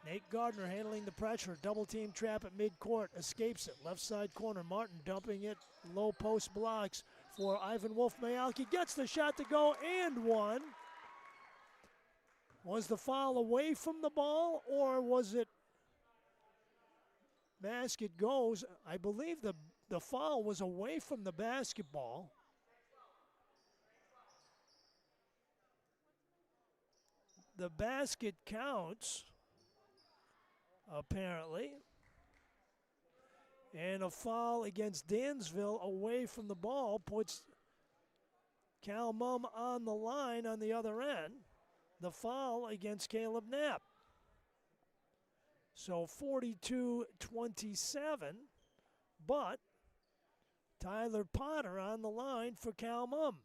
Nate Gardner handling the pressure. Double team trap at midcourt. Escapes it. Left side corner. Martin dumping it. Low post blocks for Ivan Wolf-Mayalki. Gets the shot to go and one. Was the foul away from the ball, or was it basket goes? I believe the foul was away from the basketball. The basket counts, apparently. And a foul against Dansville away from the ball puts Cal Mum on the line on the other end. The foul against Caleb Knapp. So 42-27, but Tyler Potter on the line for Cal Mum.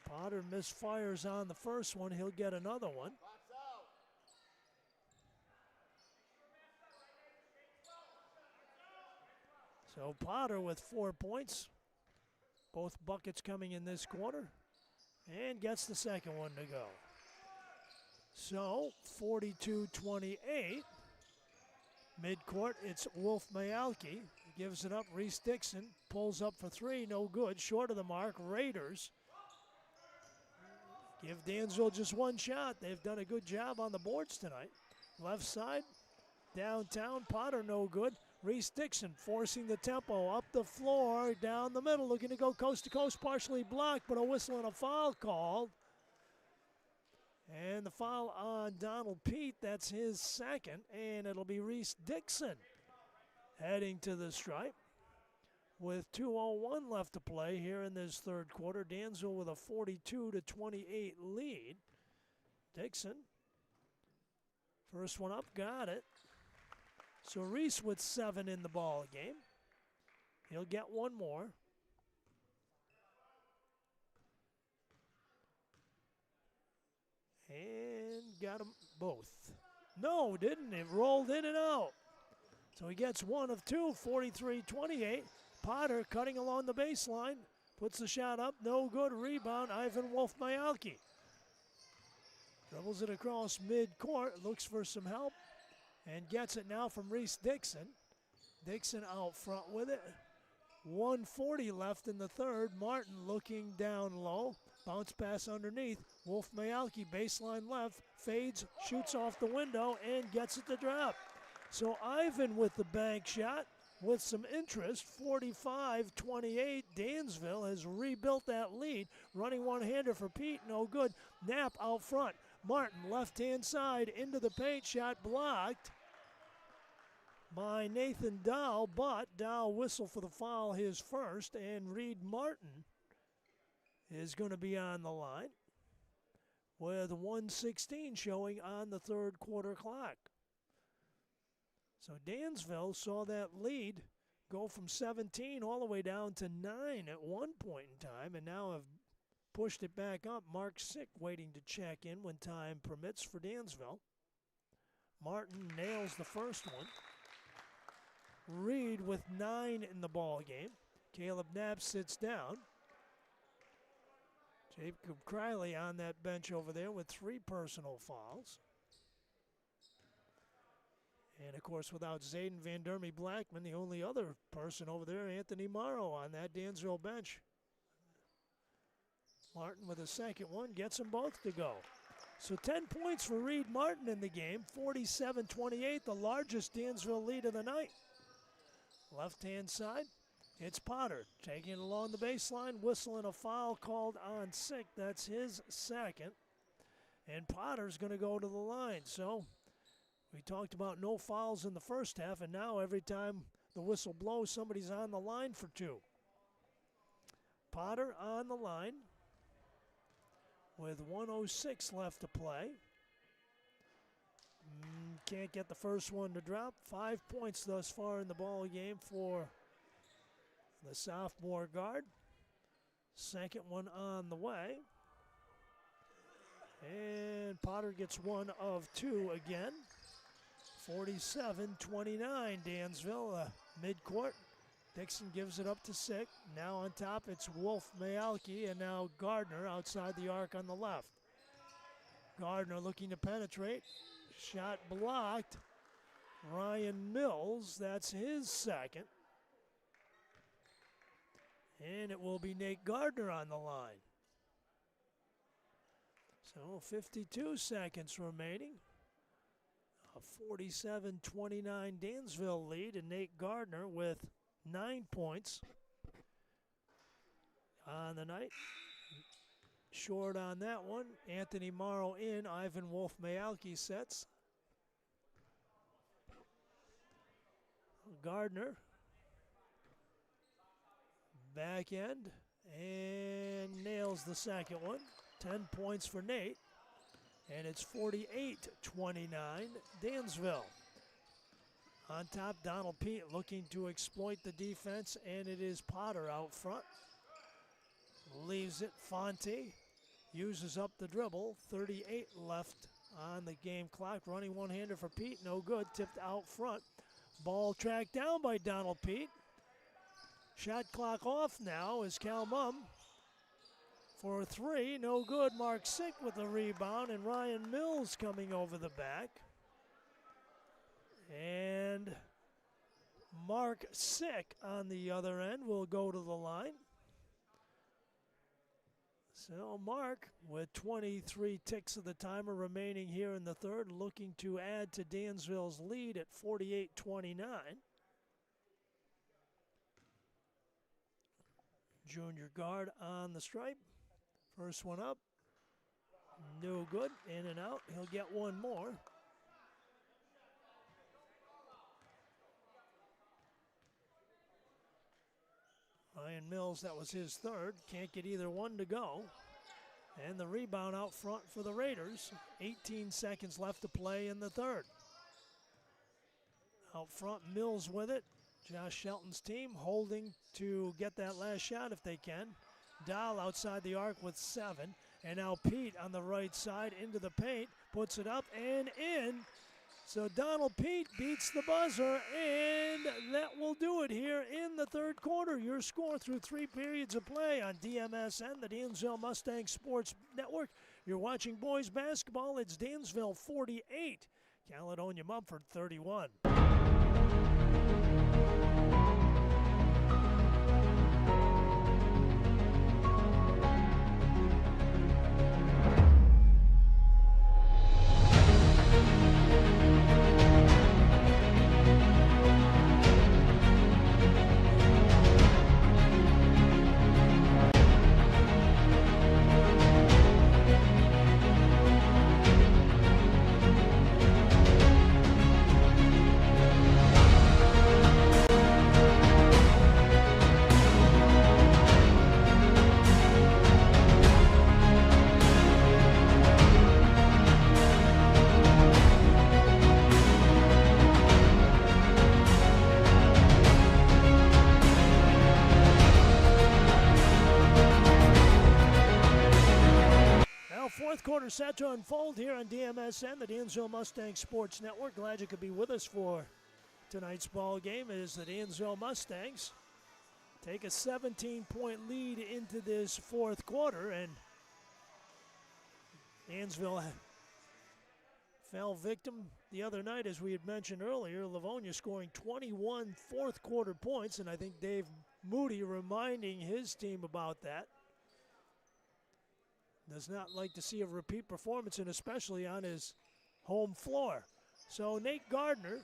Potter misfires on the first one. He'll get another one. So Potter with 4 points. Both buckets coming in this quarter. And gets the second one to go. So 42-28. Midcourt, it's Wolf Mayalki. Gives it up. Reese Dixon pulls up for three. No good. Short of the mark. Raiders give Dansville just one shot. They've done a good job on the boards tonight. Left side, downtown. Potter no good. Reese Dixon forcing the tempo up the floor, down the middle, looking to go coast to coast, partially blocked, but a whistle and a foul called. And the foul on Donald Pete, that's his second, and it'll be Reese Dixon heading to the stripe. With 2:01 left to play here in this third quarter, Dansville with a 42-28 lead. Dixon, first one up, got it. So Reese with 7 in the ball game. He'll get one more. And got them both. No, didn't. It rolled in and out. So he gets one of two, 43-28. Potter cutting along the baseline. Puts the shot up. No good. Rebound. Ivan Wolf-Mayalki. Dribbles it across midcourt. Looks for some help. And gets it now from Reese Dixon. Dixon out front with it. 1:40 left in the third. Martin looking down low. Bounce pass underneath. Wolf-Mayalki baseline left. Fades, shoots off the window, and gets it to drop. So Ivan with the bank shot with some interest. 45-28. Dansville has rebuilt that lead. Running one-hander for Pete, no good. Knapp out front. Martin left-hand side into the paint. Shot blocked by Nathan Dow, but Dow whistle for the foul, his first, and Reed Martin is going to be on the line with 1:16 showing on the third quarter clock. So Dansville saw that lead go from 17 all the way down to 9 at one point in time, and now have pushed it back up. Mark Sick waiting to check in when time permits for Dansville. Martin nails the first one. Reed with 9 in the ball game. Caleb Knapp sits down. Jacob Criley on that bench over there with 3 personal fouls. And, of course, without Zayden Van Dermy Blackman, the only other person over there, Anthony Morrow, on that Dansville bench. Martin with a second one, gets them both to go. So 10 points for Reed Martin in the game, 47-28, the largest Dansville lead of the night. Left-hand side, it's Potter taking it along the baseline, whistling a foul called on Sick. That's his second. And Potter's going to go to the line. So we talked about no fouls in the first half, and now every time the whistle blows, somebody's on the line for 2. Potter on the line with 1:06 left to play. Can't get the first one to drop. 5 points thus far in the ball game for the sophomore guard. Second one on the way. And Potter gets one of 2 again. 47-29 Dansville, midcourt. Dixon gives it up to Sick. Now on top it's Wolf-Mayalki, and now Gardner outside the arc on the left. Gardner looking to penetrate. Shot blocked. Ryan Mills, that's his second. And it will be Nate Gardner on the line. So 52 seconds remaining. A 47-29 Dansville lead, and Nate Gardner with 9 points on the night. Short on that one. Anthony Morrow in. Ivan Wolf-Mayalki sets. Gardner. Back end. And nails the second one. 10 points for Nate. And it's 48-29, Dansville. On top, Donald Pete looking to exploit the defense, and it is Potter out front. Leaves it, Fonte uses up the dribble. 38 left on the game clock. Running one-hander for Pete, no good. Tipped out front. Ball tracked down by Donald Pete. Shot clock off now as Cal Mum for a three, no good. Mark Sick with the rebound, and Ryan Mills coming over the back. And Mark Sick on the other end will go to the line. So Mark, with 23 ticks of the timer remaining here in the third, looking to add to Dansville's lead at 48-29. Junior guard on the stripe. First one up. No good. In and out. He'll get one more. Ryan Mills, that was his third. Can't get either one to go. And the rebound out front for the Raiders. 18 seconds left to play in the third. Out front, Mills with it. Josh Shelton's team holding to get that last shot if they can. Dahl outside the arc with 7. And now Pete on the right side into the paint. Puts it up and in. So Donald Pete beats the buzzer, and that will do it here in the third quarter. Your score through 3 periods of play on DMSN, the Dansville Mustang Sports Network. You're watching boys basketball. It's Dansville 48, Caledonia-Mumford 31. Fourth quarter set to unfold here on DMSN, the Dansville Mustang Sports Network. Glad you could be with us for tonight's ball game as the Dansville Mustangs take a 17-point lead into this fourth quarter, and Dansville fell victim the other night, as we had mentioned earlier. Livonia scoring 21 fourth quarter points, and I think Dave Moody reminding his team about that. Does not like to see a repeat performance, and especially on his home floor. So Nate Gardner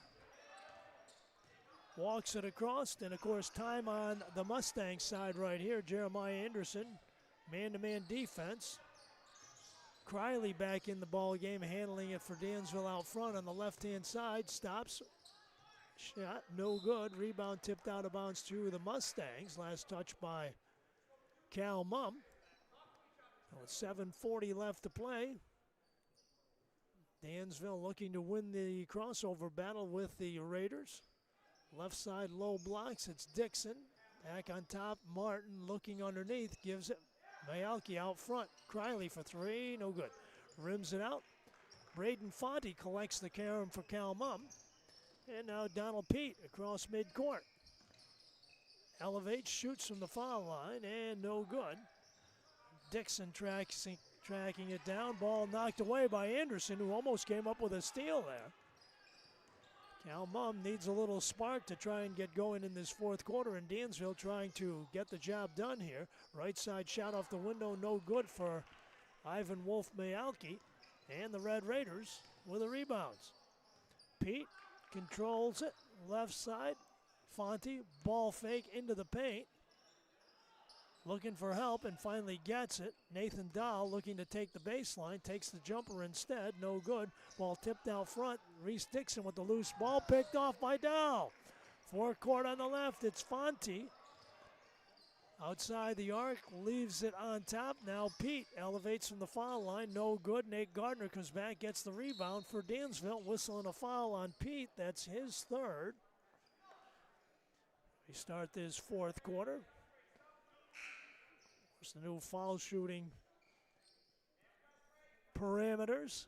walks it across, and of course time on the Mustang side right here. Jeremiah Anderson, man-to-man defense. Criley back in the ball game, handling it for Dansville out front on the left-hand side. Stops, shot, no good. Rebound tipped out of bounds to the Mustangs. Last touch by Cal Mum. With 7:40 left to play, Dansville looking to win the crossover battle with the Raiders. Left side low blocks, it's Dixon. Back on top, Martin looking underneath, gives it. Mayalki out front, Criley for 3, no good. Rims it out. Braden Fonte collects the carom for Cal Mum. And now Donald Pete across midcourt. Elevates, shoots from the foul line, and no good. Dixon tracking it down. Ball knocked away by Anderson, who almost came up with a steal there. Cal Mum needs a little spark to try and get going in this fourth quarter, and Dansville trying to get the job done here. Right side shot off the window, no good for Ivan Wolf-Mayalki, and the Red Raiders with the rebounds. Pete controls it, left side. Fonte, ball fake into the paint. Looking for help and finally gets it. Nathan Dahl looking to take the baseline, takes the jumper instead, no good. Ball tipped out front. Reese Dixon with the loose ball, picked off by Dahl. Forecourt on the left, it's Fonte. Outside the arc, leaves it on top. Now Pete elevates from the foul line. No good. Nate Gardner comes back, gets the rebound for Dansville. Whistling a foul on Pete. That's his third. We start this fourth quarter. There's the new foul shooting parameters.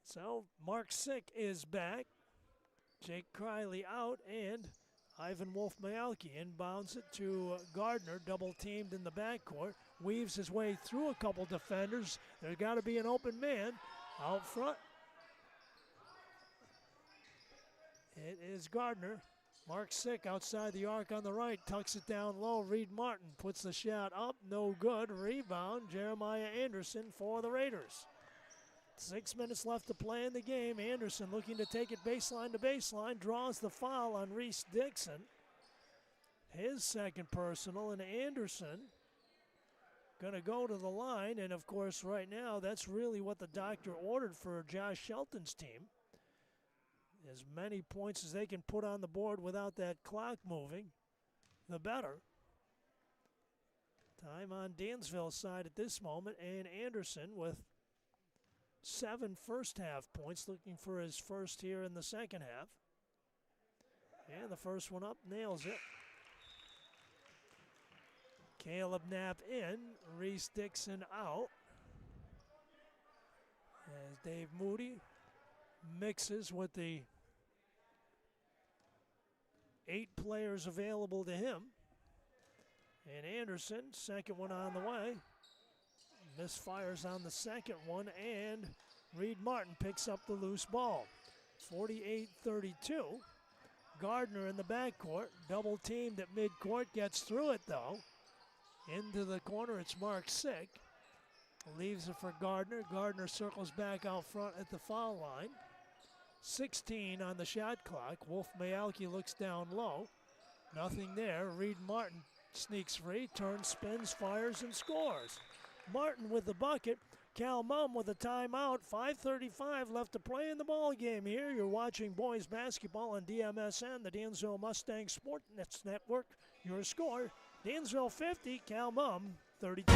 So Mark Sick is back. Jake Criley out, and Ivan Wolf-Mayalki inbounds it to Gardner, double teamed in the backcourt. Weaves his way through a couple defenders. There's got to be an open man out front. It is Gardner. Mark Sick outside the arc on the right, tucks it down low. Reed Martin puts the shot up, no good. Rebound, Jeremiah Anderson for the Raiders. 6 minutes left to play in the game. Anderson looking to take it baseline to baseline, draws the foul on Reese Dixon. His second personal, and Anderson going to go to the line. And of course, right now, that's really what the doctor ordered for Josh Shelton's team. As many points as they can put on the board without that clock moving, the better. Time on Dansville's side at this moment, and Anderson with 7 first-half points, looking for his first here in the second half. And the first one up, nails it. Caleb Knapp in, Reese Dixon out. As Dave Moody mixes with the 8 players available to him. And Anderson, second one on the way. Misfires on the second one, and Reed Martin picks up the loose ball. 48-32. Gardner in the backcourt, double teamed at midcourt, gets through it though. Into the corner, it's Mark Sick. Leaves it for Gardner. Gardner circles back out front at the foul line. 16 on the shot clock. Wolf-Mayalki looks down low. Nothing there. Reed Martin sneaks free, turns, spins, fires, and scores. Martin with the bucket. Cal Mum with a timeout. 5:35 left to play in the ball game here. You're watching boys basketball on DMSN, the Dansville Mustang Sports Network. Your score, Dansville 50, Cal Mum 32.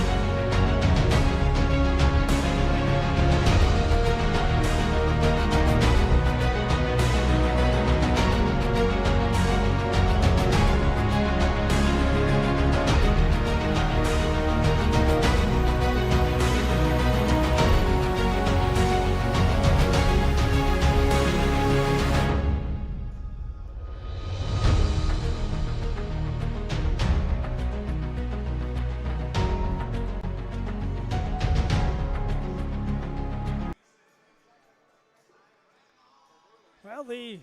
Well, the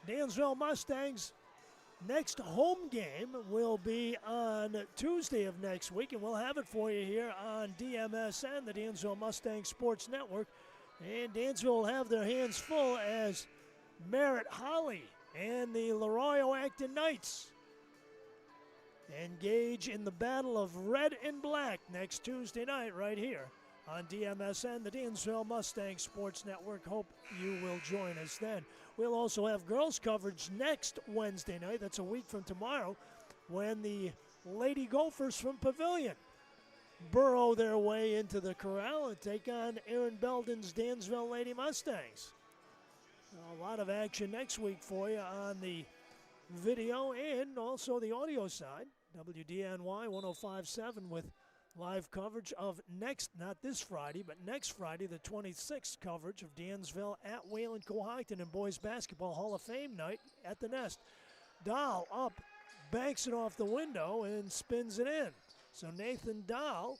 Dansville Mustangs' next home game will be on Tuesday of next week, and we'll have it for you here on DMSN, the Dansville Mustang Sports Network. And Dansville will have their hands full as Merritt Holly and the Laroyo Acton Knights engage in the battle of red and black next Tuesday night right here on DMSN, the Dansville Mustang Sports Network. Hope you will join us then. We'll also have girls coverage next Wednesday night. That's a week from tomorrow, when the Lady Gophers from Pavilion burrow their way into the corral and take on Aaron Belden's Dansville Lady Mustangs. A lot of action next week for you on the video and also the audio side. WDNY 105.7 with live coverage of not this Friday, but next Friday, the 26th, coverage of Dansville at Wayland Cohocton and Boys Basketball Hall of Fame night at the Nest. Dahl up, banks it off the window, and spins it in. So Nathan Dahl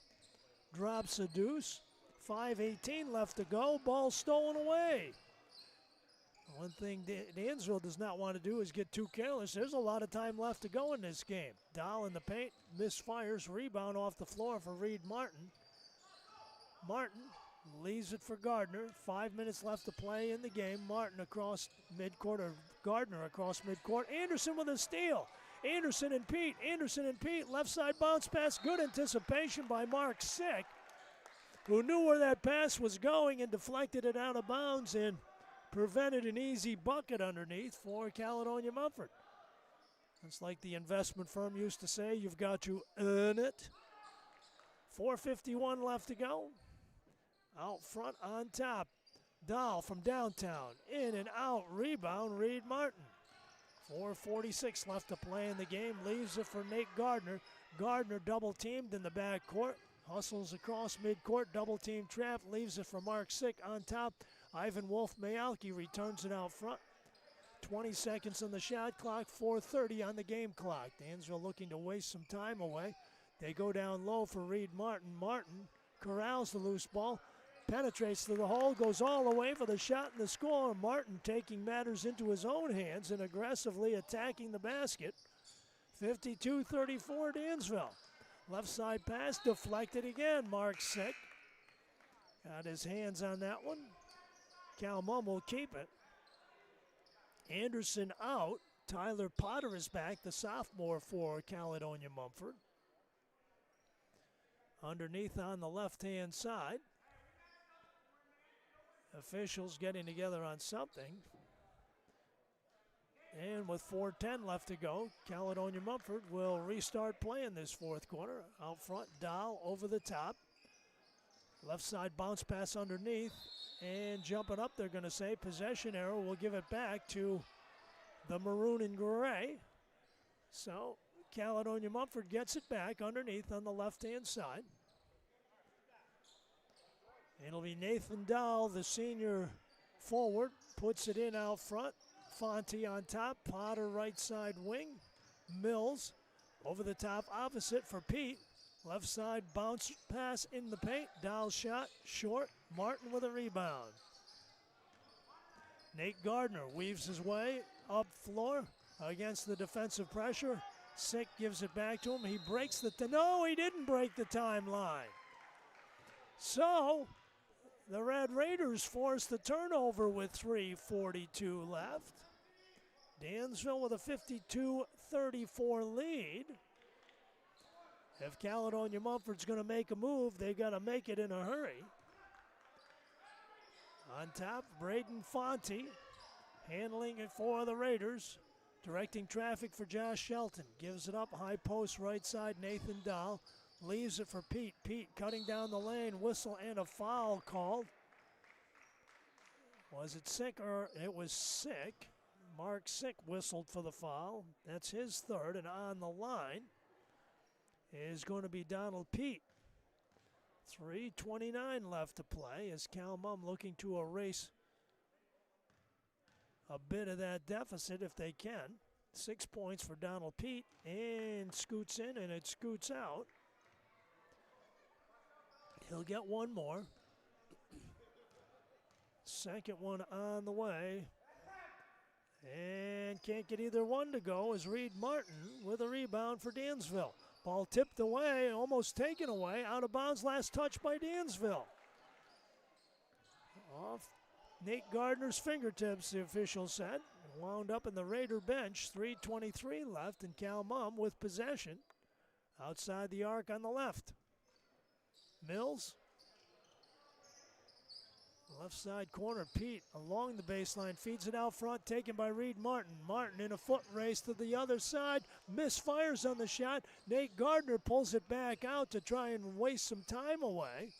drops a deuce. 5:18 left to go. Ball stolen away. One thing Dansville does not want to do is get too careless. There's a lot of time left to go in this game. Dahl in the paint, misfires, rebound off the floor for Reed Martin. Martin leaves it for Gardner. 5 minutes left to play in the game. Martin across midcourt, or Gardner across midcourt. Anderson with a steal. Anderson and Pete, left side bounce pass. Good anticipation by Mark Sick, who knew where that pass was going and deflected it out of bounds, and prevented an easy bucket underneath for Caledonia-Mumford. It's like the investment firm used to say, you've got to earn it. 4:51 left to go. Out front on top. Dahl from downtown. In and out. Rebound, Reed Martin. 4:46 left to play in the game. Leaves it for Nate Gardner. Gardner double teamed in the backcourt. Hustles across midcourt. Double team trap. Leaves it for Mark Sick on top. Ivan Wolf-Mayalki returns it out front. 20 seconds on the shot clock. 4:30 on the game clock. Dansville looking to waste some time away. They go down low for Reed Martin. Martin corrals the loose ball. Penetrates through the hole, goes all the way for the shot and the score. Martin taking matters into his own hands and aggressively attacking the basket. 52-34 Dansville. Left side pass deflected again. Mark Sick got his hands on that one. Cal Mumm will keep it. Anderson out. Tyler Potter is back, the sophomore for Caledonia-Mumford. Underneath on the left-hand side. Officials getting together on something. And with 4:10 left to go, Caledonia-Mumford will restart playing this fourth quarter. Out front, Dahl over the top. Left side bounce pass underneath. And jumping up, they're going to say possession error. Will give it back to the maroon and gray. So Caledonia-Mumford gets it back underneath on the left-hand side. It'll be Nathan Dahl, the senior forward, puts it in out front. Fonte on top, Potter right side wing. Mills over the top opposite for Pete. Left side bounce pass in the paint. Dahl shot short. Martin with a rebound. Nate Gardner weaves his way up floor against the defensive pressure. Sick gives it back to him. He breaks no, he didn't break the timeline. So the Red Raiders force the turnover with 3:42 left. Dansville with a 52-34 lead. If Caledonia-Mumford's going to make a move, they got to make it in a hurry. On top, Braden Fonte handling it for the Raiders. Directing traffic for Josh Shelton. Gives it up, high post right side, Nathan Dahl. Leaves it for Pete. Pete cutting down the lane, whistle and a foul called. Was it Sick or it was Sick? Mark Sick whistled for the foul. That's his third, and on the line is going to be Donald Pete. 3:29 left to play as Cal Mumm looking to erase a bit of that deficit if they can. 6 points for Donald Pete, and scoots in and it scoots out. He'll get one more. Second one on the way. And can't get either one to go as Reed Martin with a rebound for Dansville. Ball tipped away, almost taken away, out of bounds, last touch by Dansville. Off Nate Gardner's fingertips, the official said. Wound up in the Raider bench, 3:23 left, and Cal Mumm with possession. Outside the arc on the left. Mills. Left side corner, Pete along the baseline, feeds it out front, taken by Reed Martin. Martin in a foot race to the other side, misfires on the shot. Nate Gardner pulls it back out to try and waste some time away.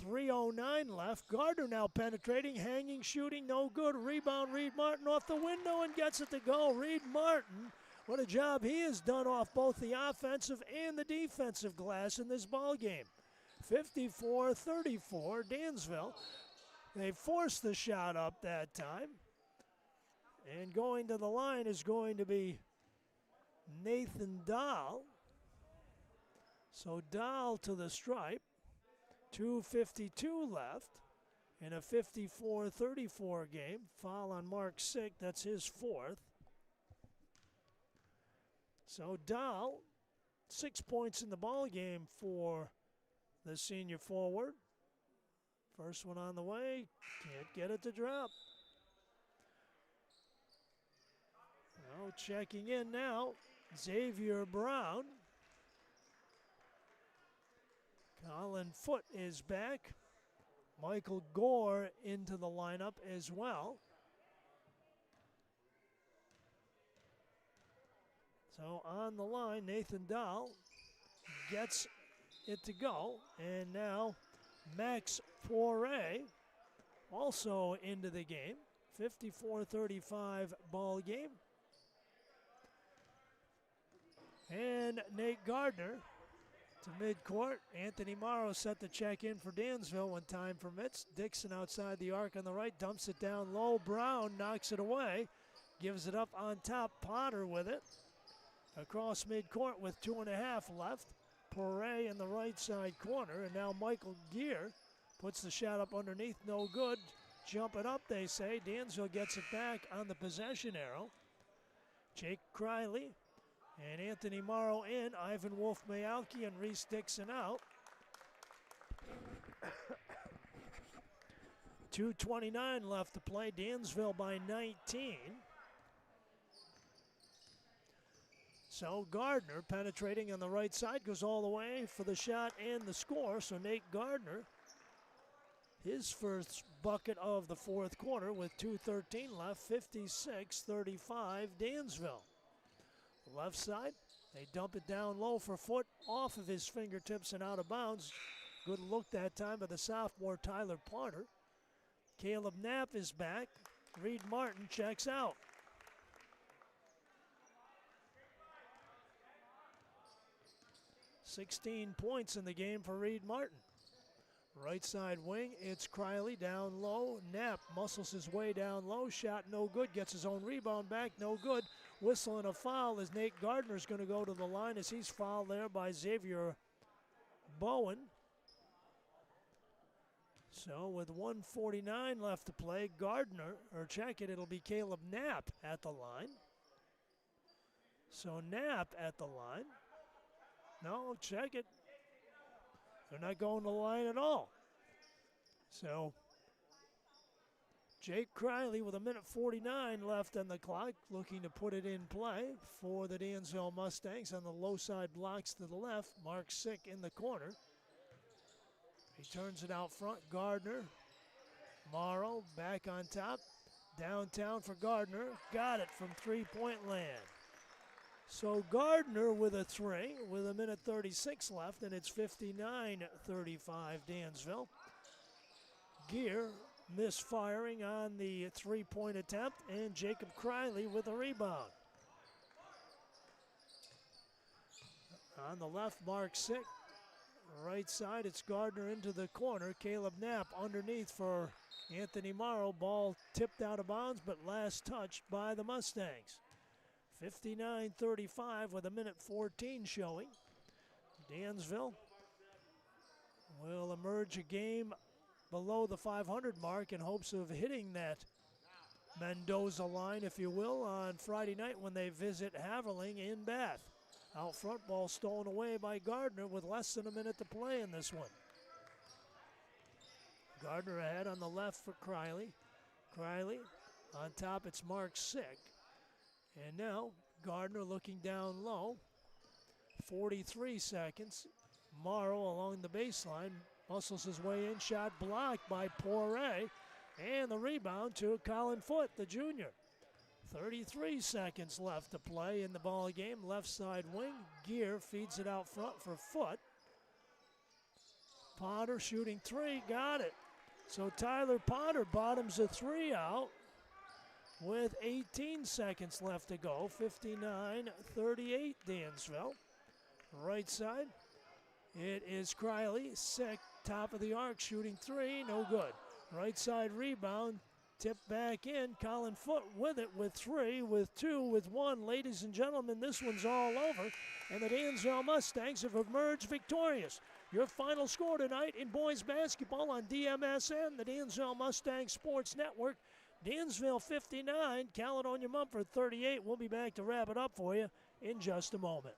3:09 left. Gardner now penetrating, hanging, shooting, no good. Rebound, Reed Martin off the window and gets it to go. Reed Martin, what a job he has done off both the offensive and the defensive glass in this ball game. 54-34, Dansville. They forced the shot up that time. And going to the line is going to be Nathan Dahl. So Dahl to the stripe. 2:52 left in a 54-34 game. Foul on Mark Sick, that's his fourth. So Dahl, 6 points in the ball game for the senior forward. First one on the way, can't get it to drop. Now checking in now, Xavier Brown. Colin Foote is back. Michael Gore into the lineup as well. So on the line, Nathan Dahl gets it to go. And now Max Poirier also into the game. 54-35 ball game. And Nate Gardner to midcourt. Anthony Morrow set to check in for Dansville when time permits. Dixon outside the arc on the right, dumps it down low. Brown knocks it away, gives it up on top. Potter with it. Across midcourt with 2.5 left. Poirier in the right side corner, and now Michael Gear puts the shot up underneath, no good. Jumping up, they say. Dansville gets it back on the possession arrow. Jake Criley and Anthony Morrow in. Ivan Wolf-Mayalki and Reese Dixon out. 2:29 left to play. Dansville by 19. So Gardner penetrating on the right side, goes all the way for the shot and the score. So Nate Gardner, his first bucket of the fourth quarter with 2:13 left, 56-35 Dansville. Left side, they dump it down low for Foot, off of his fingertips and out of bounds. Good look that time by the sophomore Tyler Potter. Caleb Knapp is back. Reed Martin checks out. $16 points in the game for Reed Martin. Right side wing, it's Criley down low. Knapp muscles his way down low. Shot no good, gets his own rebound back, no good. Whistle and a foul as Nate Gardner's going to go to the line as he's fouled there by Xavier Bowen. So with 1:49 left to play, Gardner, or check it, it'll be Caleb Knapp at the line. So Knapp at the line. No, check it. They're not going to the line at all. So Jake Criley with 1:49 left on the clock, looking to put it in play for the Dansville Mustangs on the low side blocks to the left. Mark Sick in the corner. He turns it out front. Gardner. Morrow back on top. Downtown for Gardner. Got it from three-point land. So Gardner with a three with 1:36 left, and it's 59-35 Dansville. Gear misfiring on the three-point attempt, and Jacob Criley with a rebound. On the left, Mark Sick. Right side, it's Gardner into the corner. Caleb Knapp underneath for Anthony Morrow. Ball tipped out of bounds, but last touched by the Mustangs. 59-35 with 1:14 showing. Dansville will emerge a game below the 500 mark in hopes of hitting that Mendoza line, if you will, on Friday night when they visit Haverling in Bath. Out front, ball stolen away by Gardner with less than a minute to play in this one. Gardner ahead on the left for Criley. Criley on top, it's Mark Sick. And now Gardner looking down low. 43 seconds. Morrow along the baseline. Muscles his way in. Shot blocked by Poirier. And the rebound to Colin Foot, the junior. 33 seconds left to play in the ball game. Left side wing. Gear feeds it out front for Foot. Potter shooting three. Got it. So Tyler Potter bottoms a three out with 18 seconds left to go. 59-38 Dansville. Right side, it is Criley. Sick, top of the arc, shooting three, no good. Right side rebound, tipped back in. Colin Foot with it with three, with two, with one. Ladies and gentlemen, this one's all over, and the Dansville Mustangs have emerged victorious. Your final score tonight in boys basketball on DMSN, the Dansville Mustang Sports Network. Dansville 59, Caledonia-Mumford 38. We'll be back to wrap it up for you in just a moment.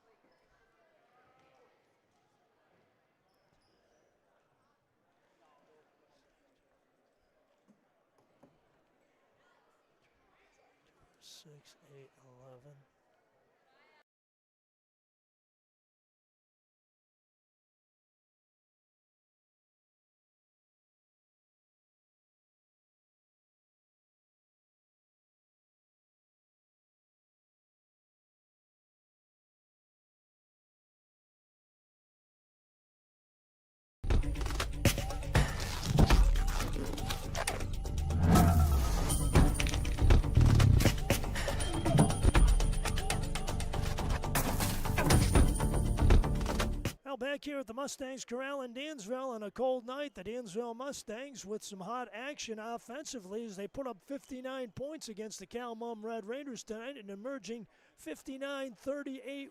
Six, 8, 11. back here at the Mustangs Corral in Dansville on a cold night. The Dansville Mustangs with some hot action offensively as they put up 59 points against the Cal-Mum Red Raiders tonight and emerging 59-38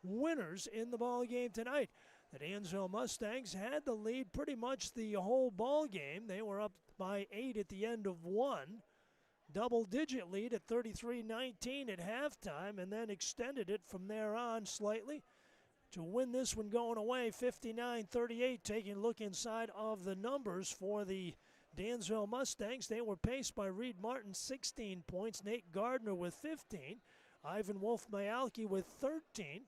winners in the ball game tonight. The Dansville Mustangs had the lead pretty much the whole ball game. They were up by 8 at the end of one. Double-digit lead at 33-19 at halftime, and then extended it from there on slightly to win this one going away 59-38. Taking a look inside of the numbers for the Dansville Mustangs, they were paced by Reed Martin, 16 points, Nate Gardner with 15, Ivan Wolf-Mayalki with 13,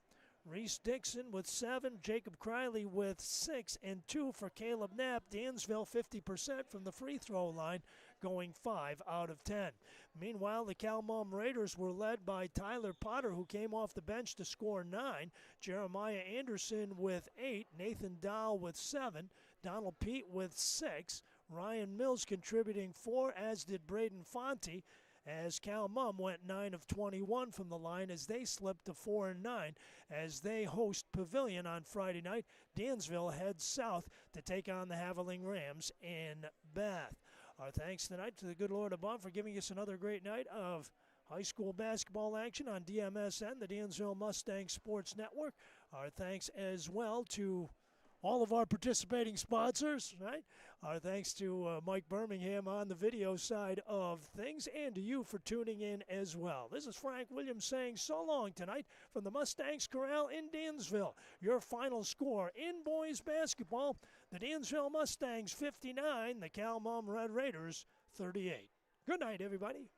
Reese Dixon with 7, Jacob Criley with 6, and 2 for Caleb Knapp. Dansville 50% from the free throw line, going 5 out of 10. Meanwhile, the Cal-Mum Raiders were led by Tyler Potter, who came off the bench to score 9, Jeremiah Anderson with 8, Nathan Dow with 7, Donald Pete with 6, Ryan Mills contributing 4, as did Braden Fonte, as Cal-Mum went 9 of 21 from the line as they slipped to 4-9 as they host Pavilion on Friday night. Dansville heads south to take on the Haviland Rams in Bath. Our thanks tonight to the good Lord above for giving us another great night of high school basketball action on DMSN, the Dansville Mustang Sports Network. Our thanks as well to all of our participating sponsors, right? Our thanks to Mike Birmingham on the video side of things, and to you for tuning in as well. This is Frank Williams saying so long tonight from the Mustangs Corral in Dansville. Your final score in boys basketball, the Dansville Mustangs 59, the Cal-Mum Red Raiders 38. Good night, everybody.